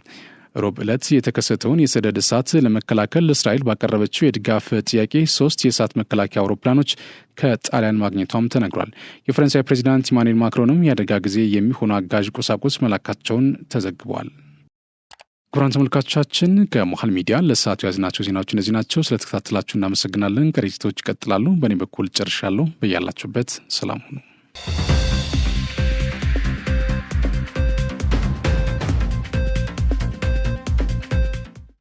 ሮብ ዕለት የተከሰተውን የሰደድ እሳት ለመከላከል እስራኤል ባቀረበችው የድጋፍ ጥያቄ 3 የእሳት መከላከያ አውሮፕላኖች ከጣሊያን ማግኘቷም ተነግሯል። የፈረንሳይ ፕሬዚዳንት ኢማኑኤል ማክሮንም የአደጋ ጊዜ የሚሆኑ አጋዥ ቁሳቁስ መላካቸውን ተዘግቧል። ክቡራን ተመልካቾቻችን ከመሃል ሚዲያ ለሰዓቱ ያዝናቸው ዜናዎች እነዚህ ናቸው። ስለተከታተላችሁ እናመሰግናለን። ቀሪ ዝግጅቶች ይቀጥላሉ። በእኔ በኩል ጨርሻለሁ። በያላችሁበት ሰላም ሁኑ።